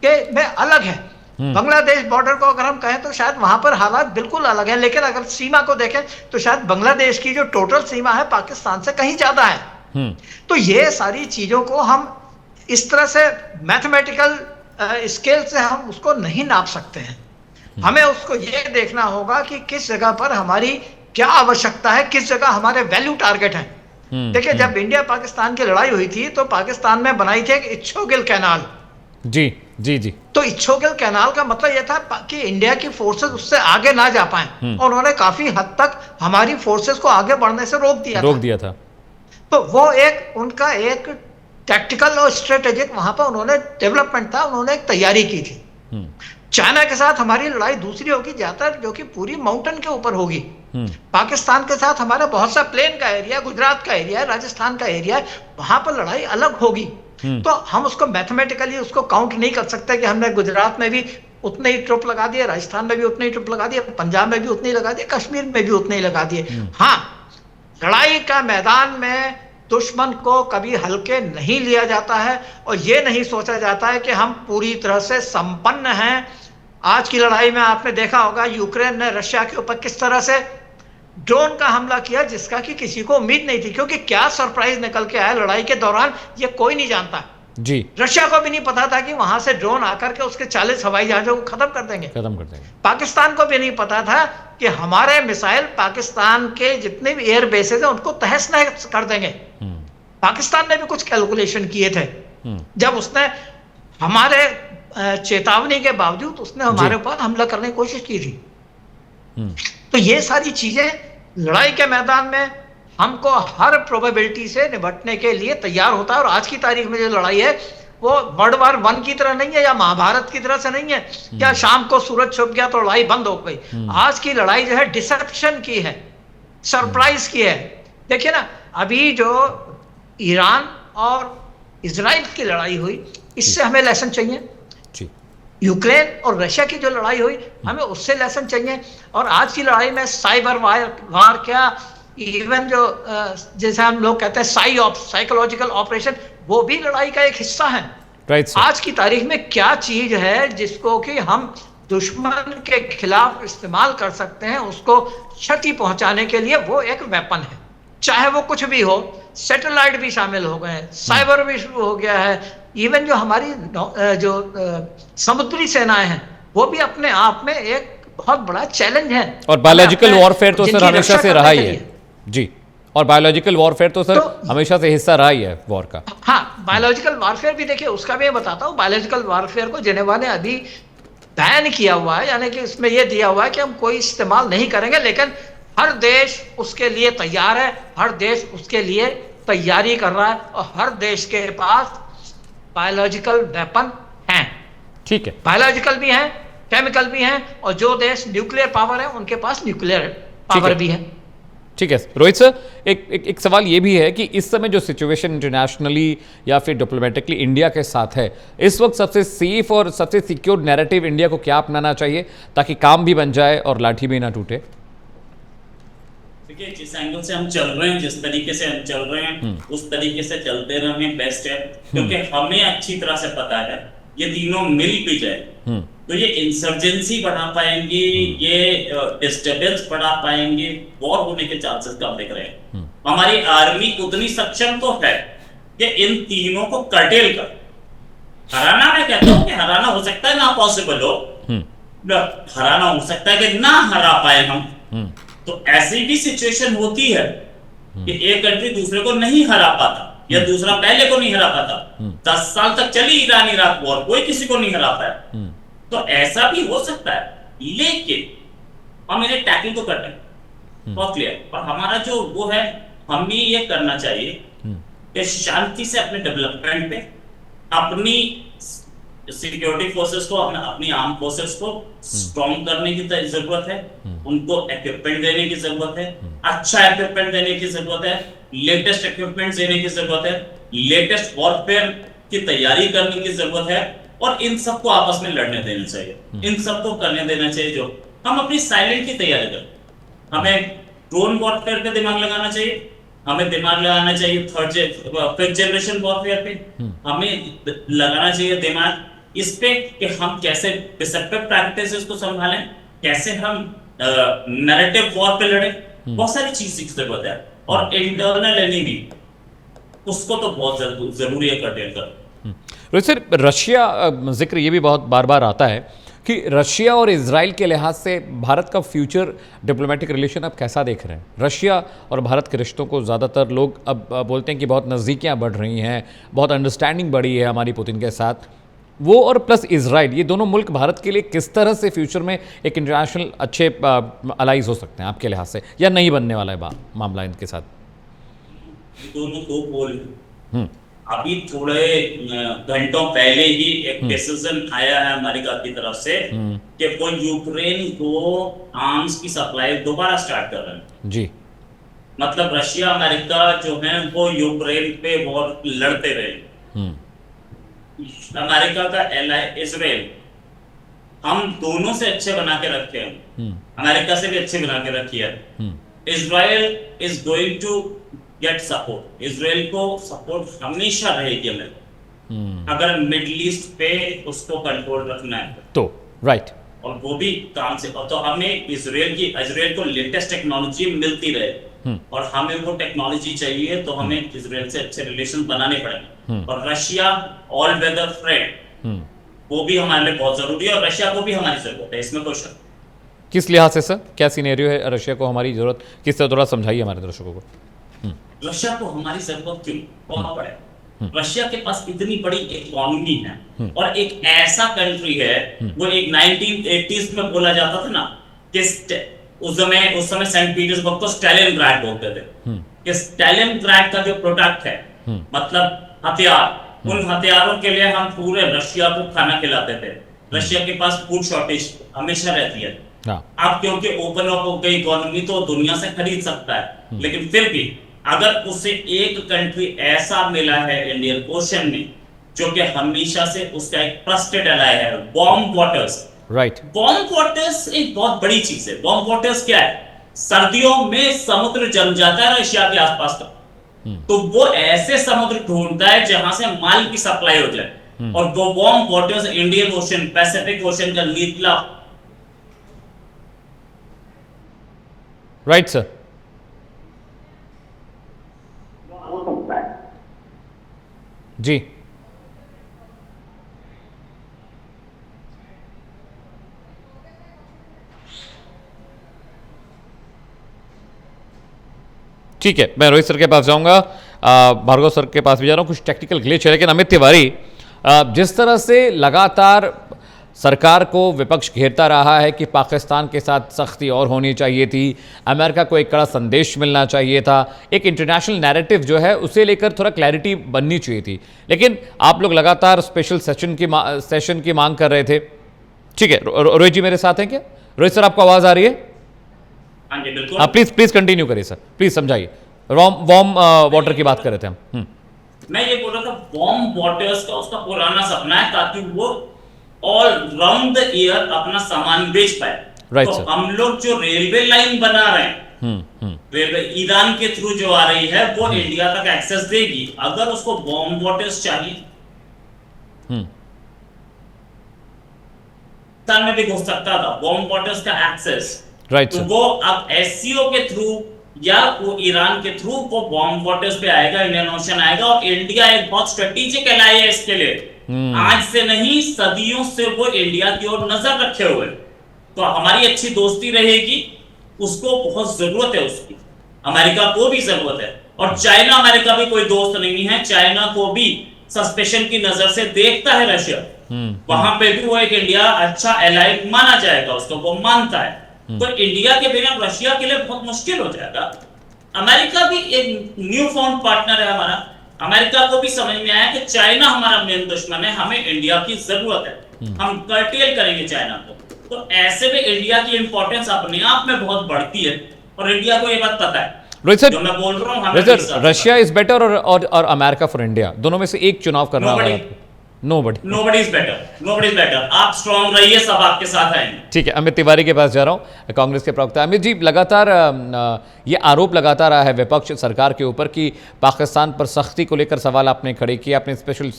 के में अलग है। बांग्लादेश बॉर्डर को अगर हम कहें तो शायद वहां पर हालात बिल्कुल अलग है, लेकिन अगर सीमा को देखें तो शायद बांग्लादेश की जो टोटल सीमा है पाकिस्तान से कहीं ज्यादा है। तो ये सारी चीजों को हम इस तरह से मैथमेटिकल स्केल से हम उसको नहीं नाप सकते हैं। हमें उसको ये देखना होगा कि किस जगह पर हमारी क्या आवश्यकता है, किस जगह हमारे वैल्यू टारगेट है। देखिए, जब इंडिया पाकिस्तान की लड़ाई हुई थी तो पाकिस्तान में बनाई थी एक इच्छोगिल कैनाल। जी जी जी। तो इच्छोगिल कैनाल का मतलब यह था कि इंडिया की फोर्सेस उससे आगे ना जा पाए, और उन्होंने काफी हद तक हमारी फोर्सेस को आगे बढ़ने से रोक दिया था। तो वो एक उनका एक टैक्टिकल और स्ट्रेटेजिक वहां पर उन्होंने डेवलपमेंट था, उन्होंने एक तैयारी की थी। चाइना के साथ हमारी लड़ाई दूसरी होगी ज्यादातर, जो कि पूरी माउंटेन के ऊपर होगी। पाकिस्तान के साथ हमारा बहुत सा प्लेन का एरिया, गुजरात का एरिया, राजस्थान का एरिया है, वहां पर लड़ाई अलग होगी। तो हम उसको मैथमेटिकली उसको काउंट नहीं कर सकते कि हमने गुजरात में भी उतने ही ट्रुप लगा दिए, राजस्थान में भी उतने ही ट्रुप लगा दिए, पंजाब में भी उतने ही लगा दिए, कश्मीर में भी उतने ही लगा दिए। हाँ, लड़ाई का मैदान में दुश्मन को कभी हल्के नहीं लिया जाता है, और यह नहीं सोचा जाता है कि हम पूरी तरह से संपन्न हैं। आज की लड़ाई में आपने देखा होगा यूक्रेन ने रशिया के ऊपर किस तरह से ड्रोन का हमला किया, जिसका कि किसी को उम्मीद नहीं थी, क्योंकि क्या सरप्राइज निकल के आया लड़ाई के दौरान ये कोई नहीं जानता जी। रशिया को भी नहीं पता था कि वहां से ड्रोन आकर के उसके 40 हवाई जहाजों को खत्म कर देंगे। पाकिस्तान को भी नहीं पता था कि हमारे मिसाइल पाकिस्तान के जितने भी एयर बेसेस हैं उनको तहस नहस कर देंगे। पाकिस्तान ने भी कुछ कैलकुलेशन किए थे, जब उसने हमारे चेतावनी के बावजूद उसने हमारे ऊपर हमला करने की कोशिश की थी। तो ये सारी चीजें लड़ाई के मैदान में हमको हर प्रोबेबिलिटी से निपटने के लिए तैयार होता है। और आज की तारीख में जो लड़ाई है वो वर्ल्ड वार 1 की तरह नहीं है या महाभारत की तरह से नहीं है, क्या शाम को सूरज छुप गया तो लड़ाई बंद हो गई। आज की लड़ाई जो है डिसेप्शन की है, सरप्राइज की है। देखिए ना, अभी जो ईरान और इजराइल की लड़ाई हुई, इससे हमें लेसन चाहिए। यूक्रेन और रशिया की जो लड़ाई हुई, हमें उससे लेसन चाहिए। और आज की लड़ाई में साइबर वार क्या, इवन जो जैसे हम लोग कहते हैं साइकोलॉजिकल ऑपरेशन, वो भी लड़ाई का एक हिस्सा है। आज की तारीख में क्या चीज है जिसको कि हम दुश्मन के खिलाफ इस्तेमाल कर सकते हैं, उसको क्षति पहुंचाने के लिए, वो एक वेपन है। चाहे वो कुछ भी हो, सैटेलाइट भी शामिल हो गए, साइबर भी शुरू हो गया है, इवन जो हमारी जो समुद्री सेनाएं हैं वो भी अपने आप में एक बहुत बड़ा चैलेंज है। और बायोलॉजिकल वॉरफेयर तो सर हमेशा से रहा ही है जी, और बायोलॉजिकल वॉरफेयर तो सर हमेशा से हिस्सा रहा ही है वॉर का। हाँ, बायोलॉजिकल वॉरफेयर भी देखिए, उसका भी मैं बताता हूँ। बायोलॉजिकल वॉरफेयर को जेनेवा ने अभी बैन किया हुआ है, यानी कि इसमें यह दिया हुआ है कि हम कोई इस्तेमाल नहीं करेंगे, लेकिन हर देश उसके लिए तैयार है, हर देश उसके लिए तैयारी कर रहा है, और हर देश के पास बायोलॉजिकल वेपन हैं। ठीक है, बायोलॉजिकल भी हैं, केमिकल भी हैं, और जो देश न्यूक्लियर पावर है उनके पास न्यूक्लियर पावर भी है। ठीक है रोहित सर, एक सवाल ये भी है कि इस समय जो सिचुएशन इंटरनेशनली या फिर डिप्लोमेटिकली इंडिया के साथ है, इस वक्त सबसे सेफ और सबसे सिक्योर नैरेटिव इंडिया को क्या अपनाना चाहिए ताकि काम भी बन जाए और लाठी भी ना टूटे? देखिए, जिस एंगल से हम चल रहे हैं, जिस तरीके से हम चल रहे हैं, उस तरीके से चलते रहें बेस्ट है, क्योंकि हमें अच्छी तरह से पता है ये तीनों मिल भी जाए तो ये इंसर्जेंसी बढ़ा पाएंगे, ये डिस्टर्बेंस बढ़ा पाएंगे, वॉर होने के चांसेस कम दिख रहे हैं। हमारी आर्मी उतनी सक्षम तो है कि इन तीनों को कर्टेल कर हराना। मैं कहता हूं कि हराना हो सकता है, ना पॉसिबल हो, हराना हो सकता है कि ना हरा पाए हम। तो ऐसी भी सिचुएशन होती है कि एक कंट्री दूसरे को नहीं हरा पाता या दूसरा पहले को नहीं हरा पाता। 10 साल तक चली ईरान इराक वॉर, कोई किसी को नहीं हरा पाया। तो ऐसा भी हो सकता है, लेकिन हम इन्हें टैकल तो करते हैं, बहुत क्लियर। और हमारा जो वो है, हमें ये करना चाहिए कि शांति से अपने डेवलपमेंट पे, अपनी सिक्योरिटी फोर्सेस को, अपनी आर्म फोर्सेस को स्ट्रॉन्ग करने की जरूरत है, उनको इक्विपमेंट देने की जरूरत है, अच्छा इक्विपमेंट देने की जरूरत है, लेटेस्ट इक्विपमेंट देने की जरूरत है, लेटेस्ट वॉरफेयर की तैयारी करने की जरूरत है, और इन सबको आपस में लड़ने देना चाहिए, इन सबको करने देना चाहिए। जो हम अपनी साइलेंट की तैयारी करें, हमें ड्रोन वॉरफेयर पे दिमाग लगाना चाहिए, हमें दिमाग लगाना चाहिए 5th जनरेशन वॉरफेयर पे, हमें लगाना चाहिए दिमाग इस पे कि हम कैसे डिसेप्टिव प्रैक्टिसेस को संभालें, कैसे हम नैरेटिव वॉर पे लड़े। बहुत सारी चीज की जरूरत है, और इंटरनल एनिमी उसको तो बहुत जरूरी है कर्टेल कर। रोहित सर, रशिया जिक्र ये भी बहुत बार बार आता है कि रशिया और इजराइल के लिहाज से भारत का फ्यूचर डिप्लोमेटिक रिलेशन अब कैसा देख रहे हैं? रशिया और भारत के रिश्तों को ज़्यादातर लोग अब बोलते हैं कि बहुत नज़दीकियाँ बढ़ रही हैं, बहुत अंडरस्टैंडिंग बढ़ी है हमारी पुतिन के साथ, वो और प्लस इजराइल, ये दोनों मुल्क भारत के लिए किस तरह से फ्यूचर में एक इंटरनेशनल अच्छे अलाइज हो सकते हैं आपके लिहाज से, या नहीं बनने वाला है मामला इनके साथ? दोनों दो पोल। अभी थोड़े घंटों पहले ही एक डिसीजन आया है अमेरिका की तरफ से कि वो यूक्रेन को आर्म्स की सप्लाई दोबारा स्टार्ट कर रहे हैं जी। मतलब रशिया अमेरिका जो है वो यूक्रेन पे वॉर लड़ते रहे। अमेरिका का एलाय इजराइल, हम दोनों से अच्छे बना के रखे हैं, अमेरिका से भी अच्छे बना के रखी है। Israel is going to get support, Israel को सपोर्ट हमेशा रहेगी अमेरिका, अगर मिडिल ईस्ट पे उसको कंट्रोल रखना है तो राइट। और वो भी काम से, तो हमें इजराइल को लेटेस्ट टेक्नोलॉजी मिलती रहे, और हमें वो टेक्नोलॉजी चाहिए, तो हमें इजराइल से अच्छे रिलेशन बनाने पड़ेंगे। और रशिया ऑल वेदर फ्रेंड, वो भी हमारे लिए बहुत जरूरी है, और रशिया को भी हमारी जरूरत है, इसमें कोई शक। किस लिहाज से सर, क्या सिनेरियो है रशिया को हमारी जरूरत, किस तरह थोड़ा समझाइए हमारे दर्शकों को। रशिया को हमारी जरूरत क्यों पड़े? रशिया के पास इतनी बड़ी इकोनॉमी है, और एक ऐसा कंट्री है, वो एक 1980s में बोला जाता था ना कि उस समय सेंट पीटर्सबर्ग को स्टैलिनग्राड बोलते थे कि स्टैलिनग्राड का जो प्रोडक्ट है, मतलब हथियार, उन हथियारों के लिए हम पूरे रशिया को खाना खिलाते थे। रशिया के पास फूड शॉर्टेज हमेशा रहती है। अब क्योंकि ओपन अप हो गई इकोनॉमी तो दुनिया से खरीद सकता है, लेकिन फिर भी अगर उसे एक कंट्री ऐसा मिला है इंडियन ओशन में जो कि हमेशा से उसका एक ट्रस्टेड एलाय है, warm waters. Right, warm waters एक बहुत बड़ी चीज है। वार्म वाटर्स क्या है? सर्दियों में समुद्र जम जाता है रशिया के आसपास का, तो वो ऐसे समुद्र ढूंढता है जहां से माल की सप्लाई हो जाए, और वो warm waters Indian ocean, Pacific ocean का नीला। राइट सर, हो सकता है जी। ठीक है, मैं रोहित सर के पास जाऊंगा, भार्गव सर के पास भी जा रहा हूं। कुछ टेक्निकल ग्लिच है, लेकिन अमित तिवारी, जिस तरह से लगातार सरकार को विपक्ष घेरता रहा है कि पाकिस्तान के साथ सख्ती और होनी चाहिए थी, अमेरिका को एक कड़ा संदेश मिलना चाहिए था, एक इंटरनेशनल नैरेटिव जो है उसे लेकर थोड़ा क्लैरिटी बननी चाहिए थी, लेकिन आप लोग लगातार स्पेशल सेशन की मांग कर रहे थे। ठीक है, रोहित जी मेरे साथ हैं क्या? रोहित सर, आपको आवाज़ आ रही है? हाँ जी बिल्कुल। प्लीज कंटिन्यू करिए सर, प्लीज समझाइए। वार्म वाटर की बात कर रहे थे हम। मैं ये बोल रहा था, वार्म वाटर्स का उसका पुराना सपना है ताकि वो ऑल राउंड द ईयर अपना सामान बेच पाए। राइट तो सर। हम लोग जो रेलवे लाइन बना रहे हैं, रेलवे ईरान के थ्रू जो आ रही है, वो इंडिया तक एक्सेस देगी। अगर उसको वार्म वाटर्स चाहिए में भी घुस सकता था, वार्म वाटर्स का एक्सेस। राइट तो सर। वो अब एससीओ के थ्रू या वो ईरान के थ्रू वो वार्म वाटर्स पे आएगा, इंडियन ओशन आएगा, और इंडिया एक बहुत स्ट्रेटेजिक एलाय है इसके लिए। आज से नहीं, सदियों से वो इंडिया की ओर नजर रखे हुए, तो हमारी अच्छी दोस्ती रहेगी। उसको बहुत जरूरत है, उसकी अमेरिका को भी जरूरत है, और चाइना अमेरिका भी कोई दोस्त नहीं है। चाइना को भी सस्पेशन की नजर से देखता है रशिया, वहां पे भी वो एक इंडिया अच्छा एलाय माना जाएगा, उसको वो मानता है। तो इंडिया के बिना रशिया के लिए बहुत मुश्किल हो जाएगा। अमेरिका भी एक न्यू फाउंड पार्टनर है हमारा। अमेरिका को भी समझ में आया कि चाइना हमारा मेन दुश्मन है, हमें इंडिया की जरूरत है, हम कर्टेल करेंगे चाइना को। तो ऐसे में इंडिया की इंपॉर्टेंस अपने आप में बहुत बढ़ती है, और इंडिया को ये बात पता है। रोहित सर, जो मैं बोल रहा हूं, रशिया इज बेटर और अमेरिका फॉर इंडिया, दोनों में से एक चुनाव करना होगा। Nobody is better। आप स्ट्रॉन्ग रहिए, सब आपके साथ आएंगे। ठीक है, अमित तिवारी के पास जा रहा हूं, कांग्रेस के प्रवक्ता। अमित जी, लगातार ये आरोप लगाता रहा है विपक्ष सरकार के ऊपर कि पाकिस्तान पर सख्ती को लेकर सवाल आपने खड़े किए, आपने स्पेशल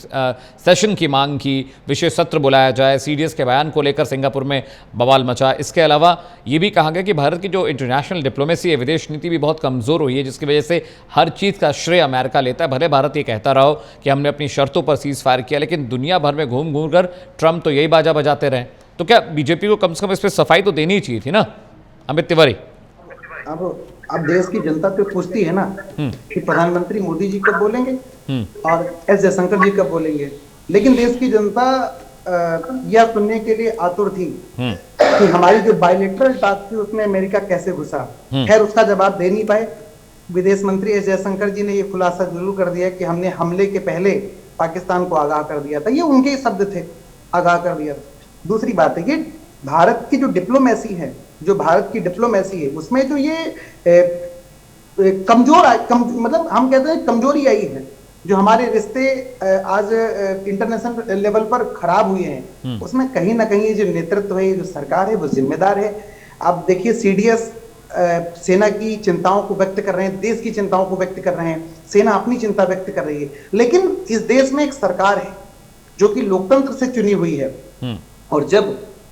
सेशन की मांग की, विशेष सत्र बुलाया जाए, सीडीएस के बयान को लेकर सिंगापुर में बवाल मचा। इसके अलावा ये भी कहा गया कि भारत की जो इंटरनेशनल डिप्लोमेसी है, विदेश नीति भी बहुत कमज़ोर हुई है, जिसकी वजह से हर चीज़ का श्रेय अमेरिका लेता है। भले भारत ये कहता रहा हो कि हमने अपनी शर्तों पर सीज फायर किया, लेकिन दुनिया भर में घूम घूम कर ट्रंप तो यही बाजा बजाते रहे। तो क्या बीजेपी को कम से कम इस पर सफाई तो देनी ही चाहिए थी ना, अमित तिवारी? अब देश की जनता तो पूछती है ना कि प्रधानमंत्री मोदी जी कब बोलेंगे और एस जयशंकर जी कब बोलेंगे, लेकिन देश की जनता यह सुनने के लिए आतुर थी कि हमारी जो बायलेटरल टॉक थी उसमें अमेरिका कैसे घुसा। खैर, उसका जवाब दे नहीं पाए। विदेश मंत्री एस जयशंकर जी ने यह खुलासा जरूर कर दिया कि हमने हमले के पहले पाकिस्तान को आगाह कर दिया था। ये उनके शब्द थे, आगाह कर दिया था। दूसरी बात है कि भारत की जो डिप्लोमेसी है, जो भारत की डिप्लोमेसी है, उसमें जो ये मतलब हम कहते हैं कमजोरी आई है, जो हमारे रिश्ते आज इंटरनेशनल लेवल पर खराब हुए हैं, उसमें कहीं ना कहीं जो नेतृत्व है, जो सरकार है, वो जिम्मेदार है। आप देखिए, सीडीएस सेना की चिंताओं को व्यक्त कर रहे हैं, देश की चिंताओं को व्यक्त कर रहे हैं, सेना अपनी चिंता व्यक्त कर रही है, लेकिन इस देश में एक सरकार है जो कि लोकतंत्र से चुनी हुई है। और जब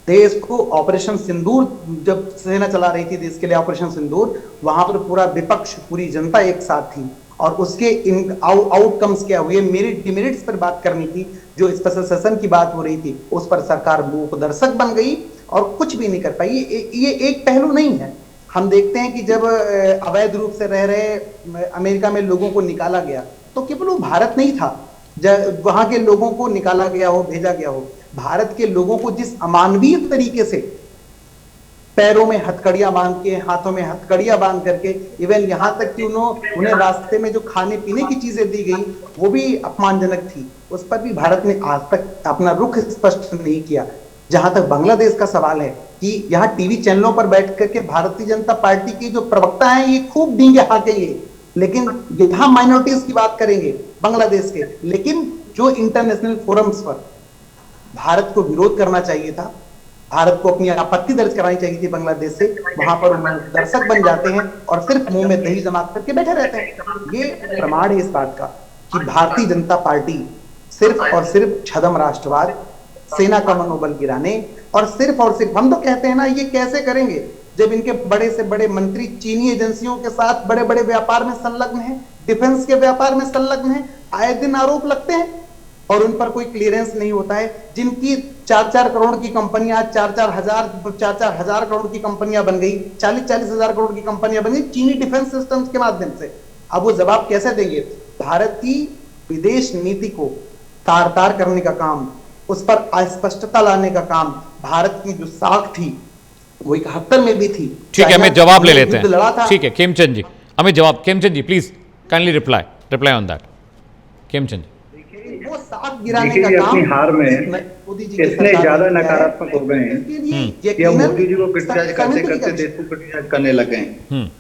देश को ऑपरेशन सिंदूर, जब सेना चला रही थी देश के लिए ऑपरेशन सिंदूर, वहां पर पूरा विपक्ष, पूरी जनता एक साथ थी, और उसके इन आउटकम्स क्या हुए, मेरिट डिमेरिट्स पर बात करनी थी। जो स्पेशल सेशन की बात हो रही थी, उस पर सरकार मूक दर्शक बन गई और कुछ भी नहीं कर पाई। ये एक पहलू नहीं है। हम देखते हैं कि जब अवैध रूप से रह रहे अमेरिका में लोगों को निकाला गया, तो केवल वो भारत नहीं था, वहां के लोगों को निकाला गया हो, भेजा गया हो। भारत के लोगों को जिस अमानवीय तरीके से पैरों में हथकड़ियां बांध के, हाथों में हथकड़ियां बांध करके, इवन यहां तक कि उन्हें रास्ते में जो खाने पीने की चीजें दी गई वो भी अपमानजनक थी। उस पर भी भारत ने आज तक अपना रुख स्पष्ट नहीं किया। जहां तक बांग्लादेश का सवाल है कि यहाँ टीवी चैनलों पर बैठ करके भारतीय जनता पार्टी की जो प्रवक्ता हैं ये खूब डींगे हाँकेंगे, लेकिन यहाँ माइनॉरिटीज की बात करेंगे बांग्लादेश के, लेकिन जो इंटरनेशनल फोरम्स पर भारत को विरोध करना चाहिए था, भारत को अपनी आपत्ति दर्ज करानी चाहिए थी बांग्लादेश से, वहां पर दर्शक बन जाते हैं और सिर्फ मुंह में दही जमा करके बैठे रहते हैं। ये प्रमाण है इस बात का कि भारतीय जनता पार्टी सिर्फ और सिर्फ छद्म राष्ट्रवाद, सेना का मनोबल गिराने और सिर्फ हम तो कहते हैं ना, ये कैसे करेंगे जब इनके बड़े से बड़े मंत्री चीनी एजेंसियों के साथ बड़े बड़े व्यापार में संलग्न हैं, डिफेंस के व्यापार में संलग्न हैं, आए दिन आरोप लगते हैं और उन पर कोई क्लियरेंस नहीं होता है। जिनकी 4-4 करोड़ की कंपनियां, 4-4 हजार करोड़ की कंपनियां बन गई, 40-40 हजार करोड़ की कंपनियां बन गई चीनी डिफेंस सिस्टम्स के माध्यम से। अब वो जवाब कैसे देंगे? भारत की विदेश नीति को तार-तार करने का काम, उस पर अस्पष्टता लाने का काम, भारत की जो साख थी वो 71 में भी थी। ठीक है, हमें जवाब ले लेते हैं। ठीक है खेमचंद जी, हमें जवाब, Khemchand ji please kindly reply on that. Khemchand ji, वो साख गिराने का देखिए काम अपनी हार में मोदी जी इतने ज्यादा नकारात्मक हो गए हैं कि अब मोदी जी को क्रिटिसाइज करते करते देश को क्रिटिसाइज करने लगे हैं।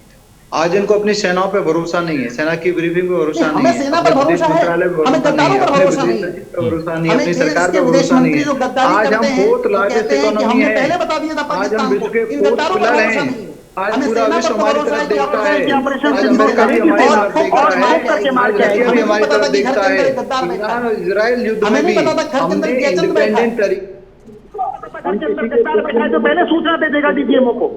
आज इनको अपनी सेनाओं पे भरोसा नहीं है, सेना की ब्रीफिंग पे भरोसा नहीं है, हमें सेना पर भरोसा है, हमें गद्दारों पर भरोसा नहीं है, भरोसा नहीं है, अपनी सरकार पे भरोसा नहीं है। आज हम फोर्थ लार्जेस्ट इकोनॉमी है, पहले बता दिया था आज हम विश्व के इन गद्दारों पर पिलर भरोसा हैं, नहीं है। आज हमें पूरा सेना विश्व पर हमारी भरोसा तरफ है कि देखता ऑपरेशन है, की ऑपरेशन आज सिंदूर अमेरिका भी हमारी तरफ देखता है, और रशिया भी हमारी तरफ देखता है। गद्दार बैठा है। ईरान इजराइल युद्ध हमें में भी नहीं पता था घर के अंदर हमने जयचंद बैठा है। इंडिपेंडेंट तरीके जो पहले सूचना दे देगा डीजीएमओ को।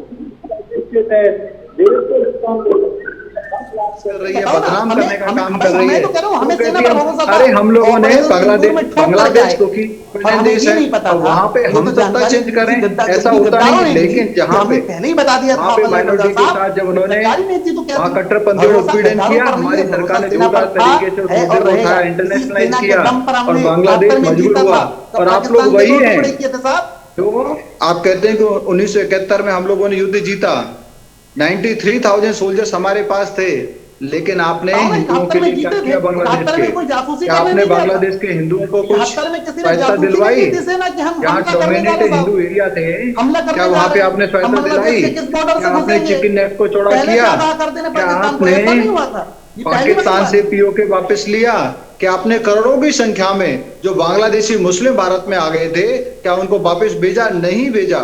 कर रही है, बदनाम करने का काम कर रही है। तो कह रहा हूं, हमें सेना पर भरोसा था। अरे हम लोगों ने बांग्लादेश को की देश है, वहाँ पे हम सत्ता चेंज करें ऐसा होता नहीं, लेकिन जहाँ पे पहले ही बता दिया वहाँ पे माइनॉरिटी के साथ जब उन्होंने वहाँ कट्टरपंथी और उत्पीड़न किया, हमारी सरकार ने जोरदार तरीके से उस मुद्दे को उठाया, इंटरनेशनलाइज किया और बांग्लादेश मजबूर हुआ। और आप लोग वही हैं तो आप कहते हैं कि 1971 में हम लोगों ने युद्ध जीता, 93,000 सोल्जर्स हमारे पास थे, लेकिन आपने हिंदुओं के लिए क्या किया बांग्लादेश के? क्या आपने बांग्लादेश के हिंदुओं को कुछ सहायता दिलवाई? जहाँ डोमिनेटेड हिंदू एरिया थे, क्या वहाँ पे आपने सहायता दिलाई? क्या आपने चिकन नेक को चौड़ा किया? क्या आपने पाकिस्तान से पीओके वापस लिया? क्या आपने करोड़ों की संख्या में जो बांग्लादेशी मुस्लिम भारत में आ गए थे, क्या उनको वापस भेजा? नहीं भेजा।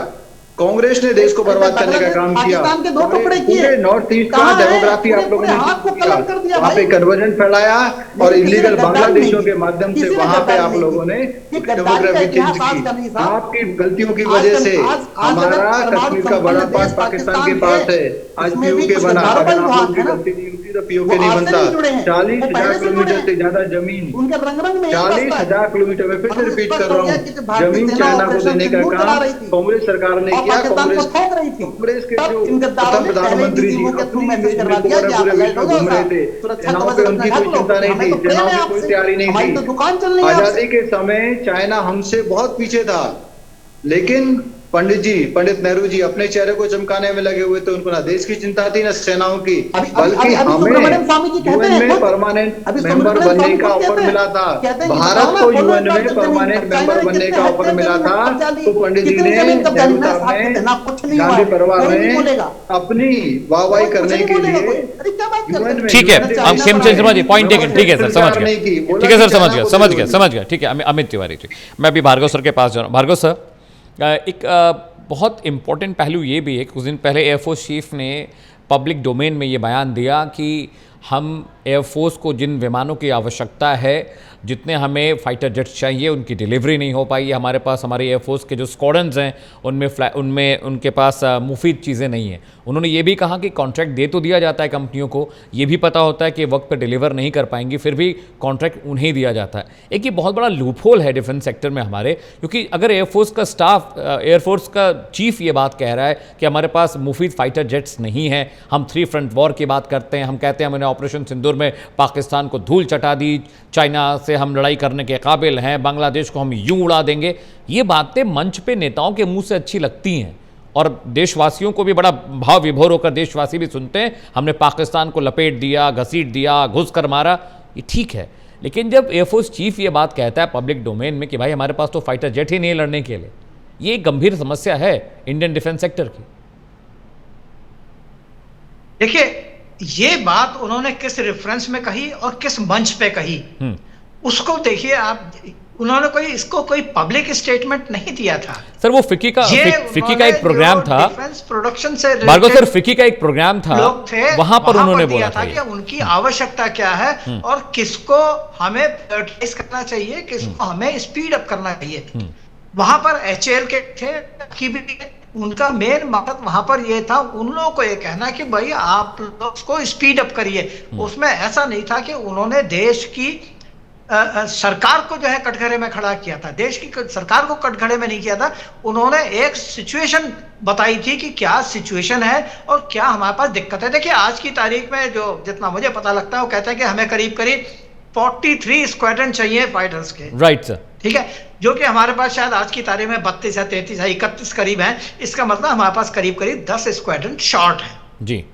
कांग्रेस ने देश को बर्बाद करने का काम किया। पूरे नॉर्थ ईस्ट का डेमोग्राफी आप लोगों ने किया, वहाँ पे कन्वर्जन फैलाया और इलीगल बांग्लादेशियों के माध्यम से वहाँ पे आप लोगों ने डेमोग्राफी चेंज की। आपकी गलतियों की वजह से हमारा कश्मीर का बड़ा पार्ट पाकिस्तान के पास है, आज पीओके बना। अगर आप लोगों की गलती नहीं होती तो पीओके नहीं बनता। 40,000 किलोमीटर से ज्यादा जमीन, 40,000 किलोमीटर में फिर से रिपीट कर रहा हूँ, जमीन चाइना को देने का काम कांग्रेस सरकार ने किया। कांग्रेस के जो प्रथम प्रधानमंत्री जी घूम रहे थे, सेनाओं पे उनकी कोई चिंता नहीं थी, सेनाओं की कोई तैयारी नहीं थी। आजादी के समय चाइना हमसे बहुत पीछे था, लेकिन पंडित नेहरू जी अपने चेहरे को चमकाने में लगे हुए थे। उनको ना देश की चिंता थी ना सेनाओं की, बल्कि हमें यूएन में परमानेंट मेंबर बनने का ऑफर मिला था। भारत को यूएन में परमानेंट मेंबर बनने का ऑफर मिला था, तो पंडित जी ने, नेहरू साहब ने, गांधी परिवार ने अपनी वाहवाही करने के लिए यूएन में। ठीक है, हम खेमचंद शर्मा जी पॉइंट टेकन। ठीक है सर, समझ गए। ठीक है सर, समझ गया। ठीक है, अमित तिवारी जी, मैं अभी भार्गव सर के पास जा रहा हूँ। भार्गव सर, एक बहुत इम्पॉर्टेंट पहलू ये भी है, कुछ दिन पहले एयरफोर्स चीफ ने पब्लिक डोमेन में ये बयान दिया कि हम एयरफोर्स को जिन विमानों की आवश्यकता है, जितने हमें फाइटर जेट्स चाहिए, उनकी डिलीवरी नहीं हो पाई है। हमारे पास हमारे एयरफोर्स के जो स्क्वाड्रन्स हैं उनमें उनके पास मुफीद चीज़ें नहीं हैं। उन्होंने ये भी कहा कि कॉन्ट्रैक्ट दे तो दिया जाता है कंपनियों को, ये भी पता होता है कि वक्त पर डिलीवर नहीं कर पाएंगी, फिर भी कॉन्ट्रैक्ट उन्हें दिया जाता है। एक ये बहुत बड़ा लूपहोल है डिफेंस सेक्टर में हमारे, क्योंकि अगर एयरफोर्स का स्टाफ, एयरफोर्स का चीफ ये बात कह रहा है कि हमारे पास मुफीद फाइटर जेट्स नहीं हैं, हम 3 फ्रंट वॉर की बात करते हैं, हम कहते हैं हमने ऑपरेशन सिंदूर में पाकिस्तान को धूल चटा दी, चाइना से हम लड़ाई करने के काबिल हैं, बांग्लादेश को हम यूं उड़ा देंगे, ये बातें मंच पे नेताओं के मुंह से अच्छी लगती हैं और देशवासियों को भी बड़ा भाव विभोर होकर देशवासी भी सुनते हैं, हमने पाकिस्तान को लपेट दिया, घसीट दिया, घुस कर मारा, ये ठीक है। लेकिन जब एयरफोर्स चीफ ये बात कहता है पब्लिक डोमेन में कि भाई हमारे पास तो फाइटर जेट ही नहीं लड़ने के लिए, ये एक गंभीर समस्या है इंडियन डिफेंस सेक्टर की। देखिए, ये बात उन्होंने किस रेफरेंस में कही और किस मंच पे कही, उसको देखिए आप। उन्होंने कोई पब्लिक स्टेटमेंट नहीं दिया था सर। वो फिक्की का एक प्रोग्राम था, डिफेंस प्रोडक्शन से भार्गव सर, फिक्की का एक प्रोग्राम था, लोग थे, वहां पर उन्होंने बोला था कि उनकी आवश्यकता क्या है और किसको हमें प्रायोरिटाइज करना चाहिए, किसको हमें स्पीड अप करना चाहिए। वहां पर HAL के थे कि भी उनका मेन मकसद वहां पर यह था, उन लोगों को यह कहना कि भाई आप लोग उसको स्पीड अप करिए। उसमें ऐसा नहीं था कि उन्होंने देश की सरकार को जो है कटघरे में खड़ा किया था, देश की सरकार को कटघरे में नहीं किया था। उन्होंने एक सिचुएशन बताई थी कि क्या सिचुएशन है और क्या हमारे पास दिक्कत है। देखिए, आज की तारीख में जो जितना मुझे पता लगता है, वो कहते हैं कि हमें करीब करीब 43 स्क्वाड्रन चाहिए फाइटर्स के। राइट सर, ठीक है, जो कि हमारे पास शायद आज की तारीख में 32 या 33 या 31 करीब है। इसका मतलब हमारे पास करीब करीब 10 स्क्वाड्रन शॉर्ट है जी।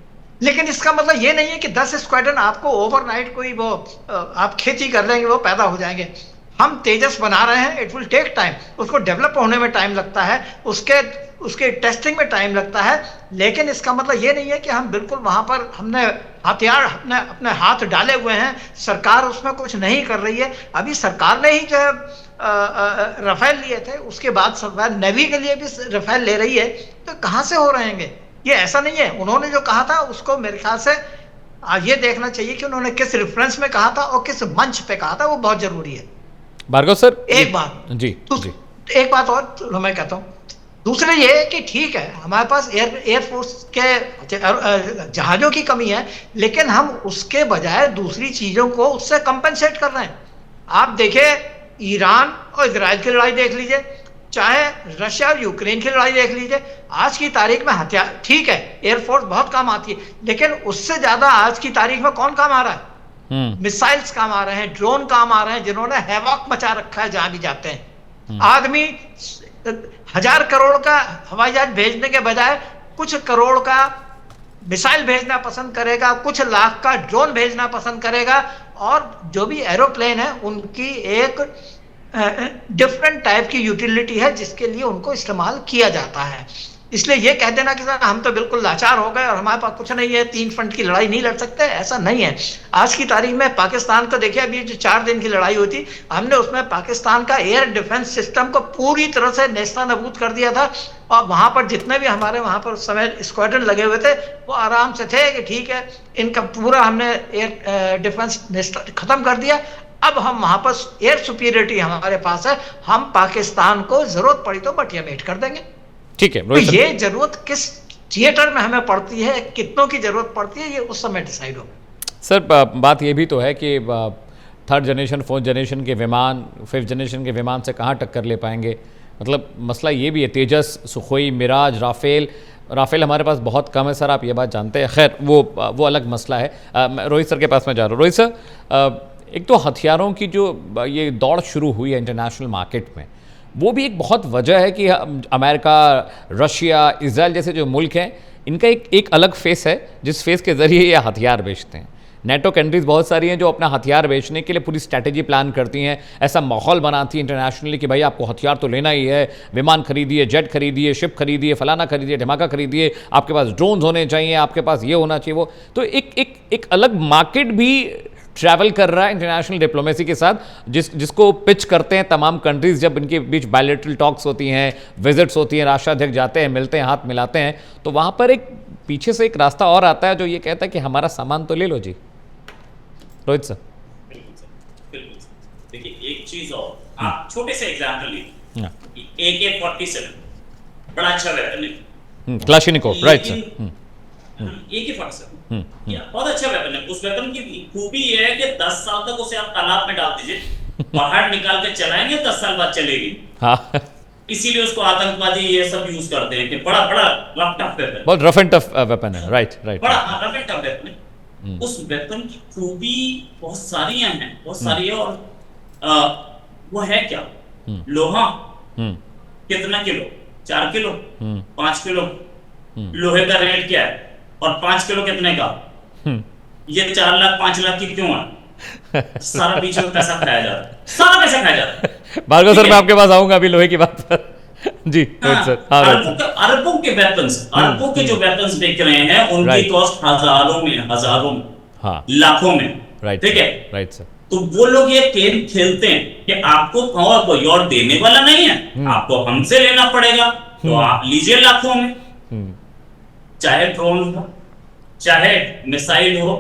लेकिन इसका मतलब ये नहीं है कि 10 स्क्वाड्रन आपको ओवरनाइट कोई वो आप खेती कर लेंगे, वो पैदा हो जाएंगे। हम तेजस बना रहे हैं, इट विल टेक टाइम, उसको डेवलप होने में टाइम लगता है, उसके टेस्टिंग में टाइम लगता है। लेकिन इसका मतलब ये नहीं है कि हम बिल्कुल वहां पर हमने हथियार अपने हाथ डाले हुए हैं, सरकार उसमें कुछ नहीं कर रही है। अभी सरकार ने ही जो है राफेल लिए थे, उसके बाद सरकार नेवी के लिए भी राफेल ले रही है, तो कहां से हो रहेंगे? ये ऐसा नहीं है। उन्होंने जो कहा था उसको मेरे ख्याल से ये देखना चाहिए कि उन्होंने किस रेफरेंस में कहा था और किस मंच पे कहा था, वो बहुत जरूरी है। भार्गव सर, एक बात जी, एक बात और मैं कहता हूं, दूसरे ये कि ठीक है हमारे पास एयरफोर्स के जहाजों की कमी है, लेकिन हम उसके बजाय दूसरी चीजों को उससे कंपेंसेट कर रहे हैं। आप देखिए, ईरान और इजराइल की लड़ाई देख लीजिए, चाहे रशिया और यूक्रेन की लड़ाई देख लीजिए। आज की तारीख में हथियार, ठीक है एयरफोर्स बहुत काम आती है, लेकिन उससे ज्यादा आज की तारीख में कौन काम आ रहा है? मिसाइल्स काम आ रहे हैं, ड्रोन काम आ रहे हैं, जिन्होंने हैवॉक मचा रखा है जहां भी जाते हैं। आदमी 1000 करोड़ का हवाई जहाज भेजने के बजाय कुछ करोड़ का मिसाइल भेजना पसंद करेगा, कुछ लाख का ड्रोन भेजना पसंद करेगा, और जो भी एरोप्लेन है उनकी एक डिफरेंट टाइप की यूटिलिटी है जिसके लिए उनको इस्तेमाल किया जाता है। इसलिए ये कह देना कि सर हम तो बिल्कुल लाचार हो गए और हमारे पास कुछ नहीं है, 3 फ्रंट की लड़ाई नहीं लड़ सकते, ऐसा नहीं है। आज की तारीख में पाकिस्तान को देखिए, अभी जो 4 दिन की लड़ाई हुई थी, हमने उसमें पाकिस्तान का एयर डिफेंस सिस्टम को पूरी तरह से नेस्तनाबूद कर दिया था। और वहां पर जितने भी हमारे वहां पर उस समय स्क्वाड्रन लगे हुए थे, वो आराम से थे कि ठीक है इनका पूरा हमने एयर डिफेंस खत्म कर दिया। अब हम वहां पर एयर सुपीरियरिटी हमारे पास है, हम पाकिस्तान को जरूरत पड़ी तो बटियामेट कर देंगे। ठीक है, तो ये जरूरत किस थिएटर में हमें पड़ती है, कितनों की जरूरत पड़ती है, ये उस समय डिसाइड होगा। सर, बात ये भी तो है कि 3rd जनरेशन 4th जनरेशन के विमान 5th जनरेशन के विमान से कहाँ टक्कर ले पाएंगे। मतलब मसला ये भी है, तेजस, सुखोई, मिराज, राफेल हमारे पास बहुत कम है सर, आप ये बात जानते हैं। खैर वो अलग मसला है। रोहित सर के पास मैं जा रहा हूँ। रोहित सर, एक तो हथियारों की जो ये दौड़ शुरू हुई है इंटरनेशनल मार्केट में, वो भी एक बहुत वजह है कि अमेरिका, रशिया, इजराइल जैसे जो मुल्क हैं, इनका एक अलग फेस है जिस फेस के ज़रिए ये हथियार बेचते हैं। नेटो कंट्रीज़ बहुत सारी हैं जो अपना हथियार बेचने के लिए पूरी स्ट्रैटेजी प्लान करती हैं, ऐसा माहौल बनाती हैं इंटरनेशनली कि भाई आपको हथियार तो लेना ही है, विमान खरीदिए, जेट खरीदिए, शिप खरीदिए, फलाना खरीदिए, धमाका खरीदिए, आपके पास ड्रोन्स होने चाहिए, आपके पास ये होना चाहिए वो। तो एक अलग मार्केट भी ट्रैवल कर रहा है इंटरनेशनल डिप्लोमेसी के साथ, जिसको पिच करते हैं तमाम कंट्रीज़ जब इनके बीच बायलैटरल टॉक्स होती हैं, विजिट्स होती हैं, राष्ट्राध्यक्ष जाते हैं, मिलते हैं, हाथ मिलाते हैं, तो वहाँ पर एक पीछे से एक रास्ता और आता है जो ये कहता है कि हमारा सामान तो ले लो जी। रोहित सर, बिल्कुल। देखिए एक चीज और, आप छोटे से एग्जाम्पल लीजिए, AK-47 बड़ा अच्छा वेपन है, क्लाशनिकोव, राइट सर। AK-47 बहुत अच्छा वेपन है। उस वेपन की खूबी ये है कि 10 साल तक उसे आप तालाब में डाल दीजिए, बाहर निकाल के चलाएंगे, 10 साल बाद चलेगी। हाँ, इसीलिए उसको आतंकवादी ये सब यूज करते हैं कि बड़ा रफ टफ वेपन, बहुत रफ एंड टफ वेपन है। राइट, बड़ा रफ एंड टफ वेपन है। उस वेपन की खूबी बहुत सारी हैं, बहुत सारी है। और वो है क्या? लोहा कितना किलो, 4 किलो 5 किलो लोहे का रेट क्या है, और 5 किलो कितने का, ये 4 लाख 5 लाख की क्यों है? सारा बीच में पैसा खाया जा रहा है, सारा पैसा खाया जा रहा है। भार्गव सर, मैं आपके पास आऊंगा अभी लोहे की बात पर। जी रोहित सर। हाँ, अरबों के वेपन्स, अरबों के जो वेपन्स बिक रहे हैं उनकी कॉस्ट हजारों में, हाँ, लाखों में, राइट, ठीक है, राइट सर। तो वो लोग ये गेम खेलते हैं कि आपको कोई और देने वाला नहीं है, आपको हमसे लेना पड़ेगा, तो आप लीजिए लाखों में, चाहे ड्रोन हो, चाहे मिसाइल हो,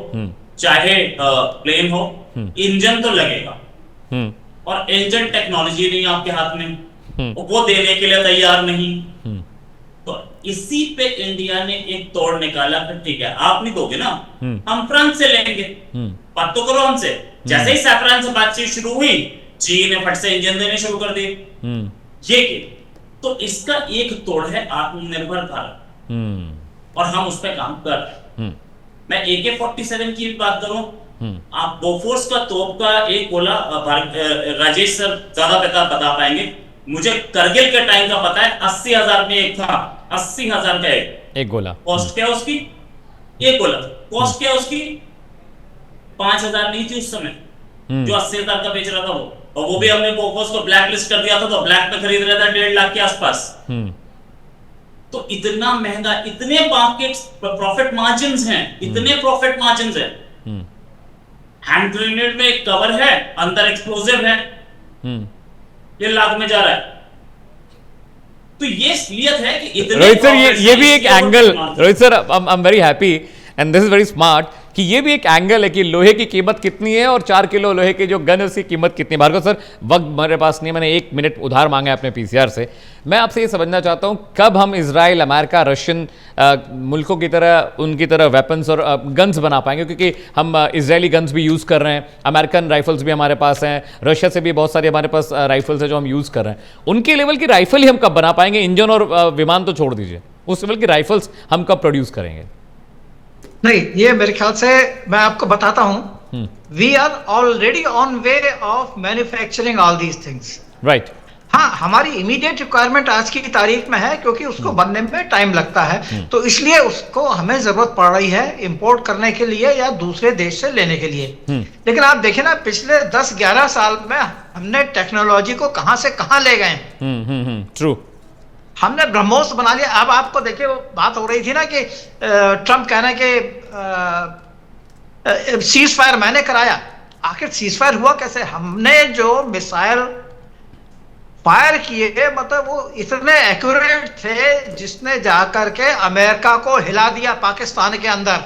चाहे प्लेन हो, इंजन तो लगेगा, और इंजन टेक्नोलॉजी नहीं आपके हाथ में, वो देने के लिए तैयार नहीं। तो इसी पे इंडिया ने एक तोड़ निकाला कि ठीक है आप नहीं दोगे ना, हम फ्रांस से लेंगे, बात तो करो हमसे। जैसे ही सैफरान से बातचीत शुरू हुई, चीन ने फट से इंजन देने शुरू कर दिए, ये तो इसका एक तोड़ है आत्मनिर्भर भारत, और हम उस पर काम कर रहे हैं। मैं AK-47 की बात करूं, आप बोफोर्स का तोप का एक गोला, राजेश सर ज्यादा बता पाएंगे, मुझे करगिल के टाइम का पता है 80,000 में एक था, 80,000 का एक गोला। कॉस्ट क्या उसकी, एक गोला कॉस्ट क्या उसकी 5,000 नहीं थी उस समय, जो 80,000 का बेच रहा था वो, और वो भी हमने बोफोर्स को ब्लैक लिस्ट कर दिया था, तो ब्लैक में खरीद रहा था 1.5 लाख के आसपास। तो इतना महंगा, इतने प्रॉफिट मार्जिन हैं, इतने प्रॉफिट मार्जिन हैं। हैंड ग्रेनेड में एक कवर है, अंदर एक्सप्लोजिव है, ये लाख में जा रहा है। तो ये असलियत है कि इतने रोहित सर, ये भी एक angle, Rohit sir I am very happy and this is very smart कि ये भी एक एंगल है कि लोहे की कीमत कितनी है और 4 किलो लोहे के जो गन है उसकी कीमत कितनी है। भार्गव सर, वक्त मेरे पास नहीं, मैंने 1 मिनट उधार मांगा है अपने पीसीआर से। मैं आपसे ये समझना चाहता हूँ कब हम इजराइल, अमेरिका, रशियन मुल्कों की तरह, उनकी तरह वेपन्स और गन्स बना पाएंगे, क्योंकि हम इजरायली गन्स भी यूज़ कर रहे हैं, अमेरिकन राइफल्स भी हमारे पास हैं, रशिया से भी बहुत सारी हमारे पास राइफल्स हैं जो हम यूज़ कर रहे हैं। उनके लेवल की राइफल ही हम कब बना पाएंगे? इंजन और विमान तो छोड़ दीजिए, उस लेवल की राइफल्स हम कब प्रोड्यूस करेंगे? नहीं, ये मेरे ख्याल से मैं आपको बताता हूं, we are already on way of manufacturing all these things, right. हाँ, हमारी इमीडिएट रिक्वायरमेंट आज की तारीख में है, क्योंकि उसको बनने में टाइम लगता है, तो इसलिए उसको हमें जरूरत पड़ रही है इंपोर्ट करने के लिए या दूसरे देश से लेने के लिए। लेकिन आप देखें ना, पिछले 10-11 साल में हमने टेक्नोलॉजी को कहां से कहां ले गए। ट्रू, हमने ब्रह्मोस बना लिया। अब आपको देखिए, वो बात हो रही थी ना कि ट्रम्प कह रहे हैं कि सीज फायर मैंने कराया। आखिर सीज फायर हुआ कैसे? हमने जो मिसाइल फायर किए, मतलब वो इतने एक्यूरेट थे जिसने जाकर के अमेरिका को हिला दिया पाकिस्तान के अंदर।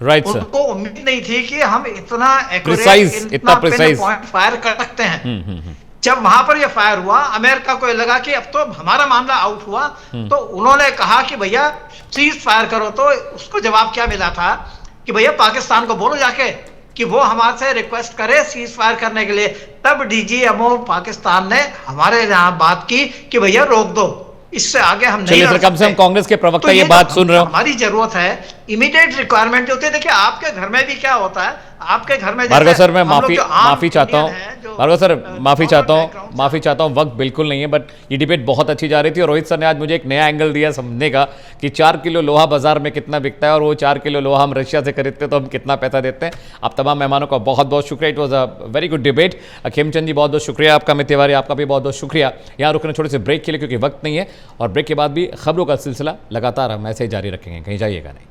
राइट सर, उनको उम्मीद नहीं थी कि हम इतना एक्यूरेट, इतना प्रिसाइज फायर कर सकते हैं। जब वहां पर यह फायर हुआ, अमेरिका को लगा कि अब तो हमारा मामला आउट हुआ, तो उन्होंने कहा कि भैया सीज फायर करो। तो उसको जवाब क्या मिला था कि भैया पाकिस्तान को बोलो जाके कि वो हमारे से रिक्वेस्ट करे सीज फायर करने के लिए। तब DGMO पाकिस्तान ने हमारे यहाँ बात की कि भैया रोक दो, इससे आगे हम नहीं। सर, कम से कम कांग्रेस के प्रवक्ता ये बात सुन रहे हो। हमारी जरूरत है इमीडिएट रिक्वायरमेंट जो होती है। देखिए, आपके घर में भी क्या होता है, आपके घर में भार्गव सर, मैं माफी चाहता हूँ, भार्गव सर माफी चाहता हूँ, वक्त बिल्कुल नहीं है, बट ये डिबेट बहुत अच्छी जा रही थी और रोहित सर ने आज मुझे एक नया एंगल दिया समझने का कि 4 किलो लोहा बाजार में कितना बिकता है और वो 4 किलो लोहा हम रशिया से खरीदते हैं तो हम कितना पैसा देते हैं। आप तमाम मेहमानों का बहुत बहुत शुक्रिया, it was a very good debate. Khemchand ji बहुत बहुत शुक्रिया आपका, अमित तिवारी आपका भी बहुत बहुत शुक्रिया। यहाँ रुकने छोटे से ब्रेक के लिए, क्योंकि वक्त नहीं है, और ब्रेक के बाद भी खबरों का सिलसिला लगातार हम ऐसे ही जारी रखेंगे, कहीं जाइएगा नहीं।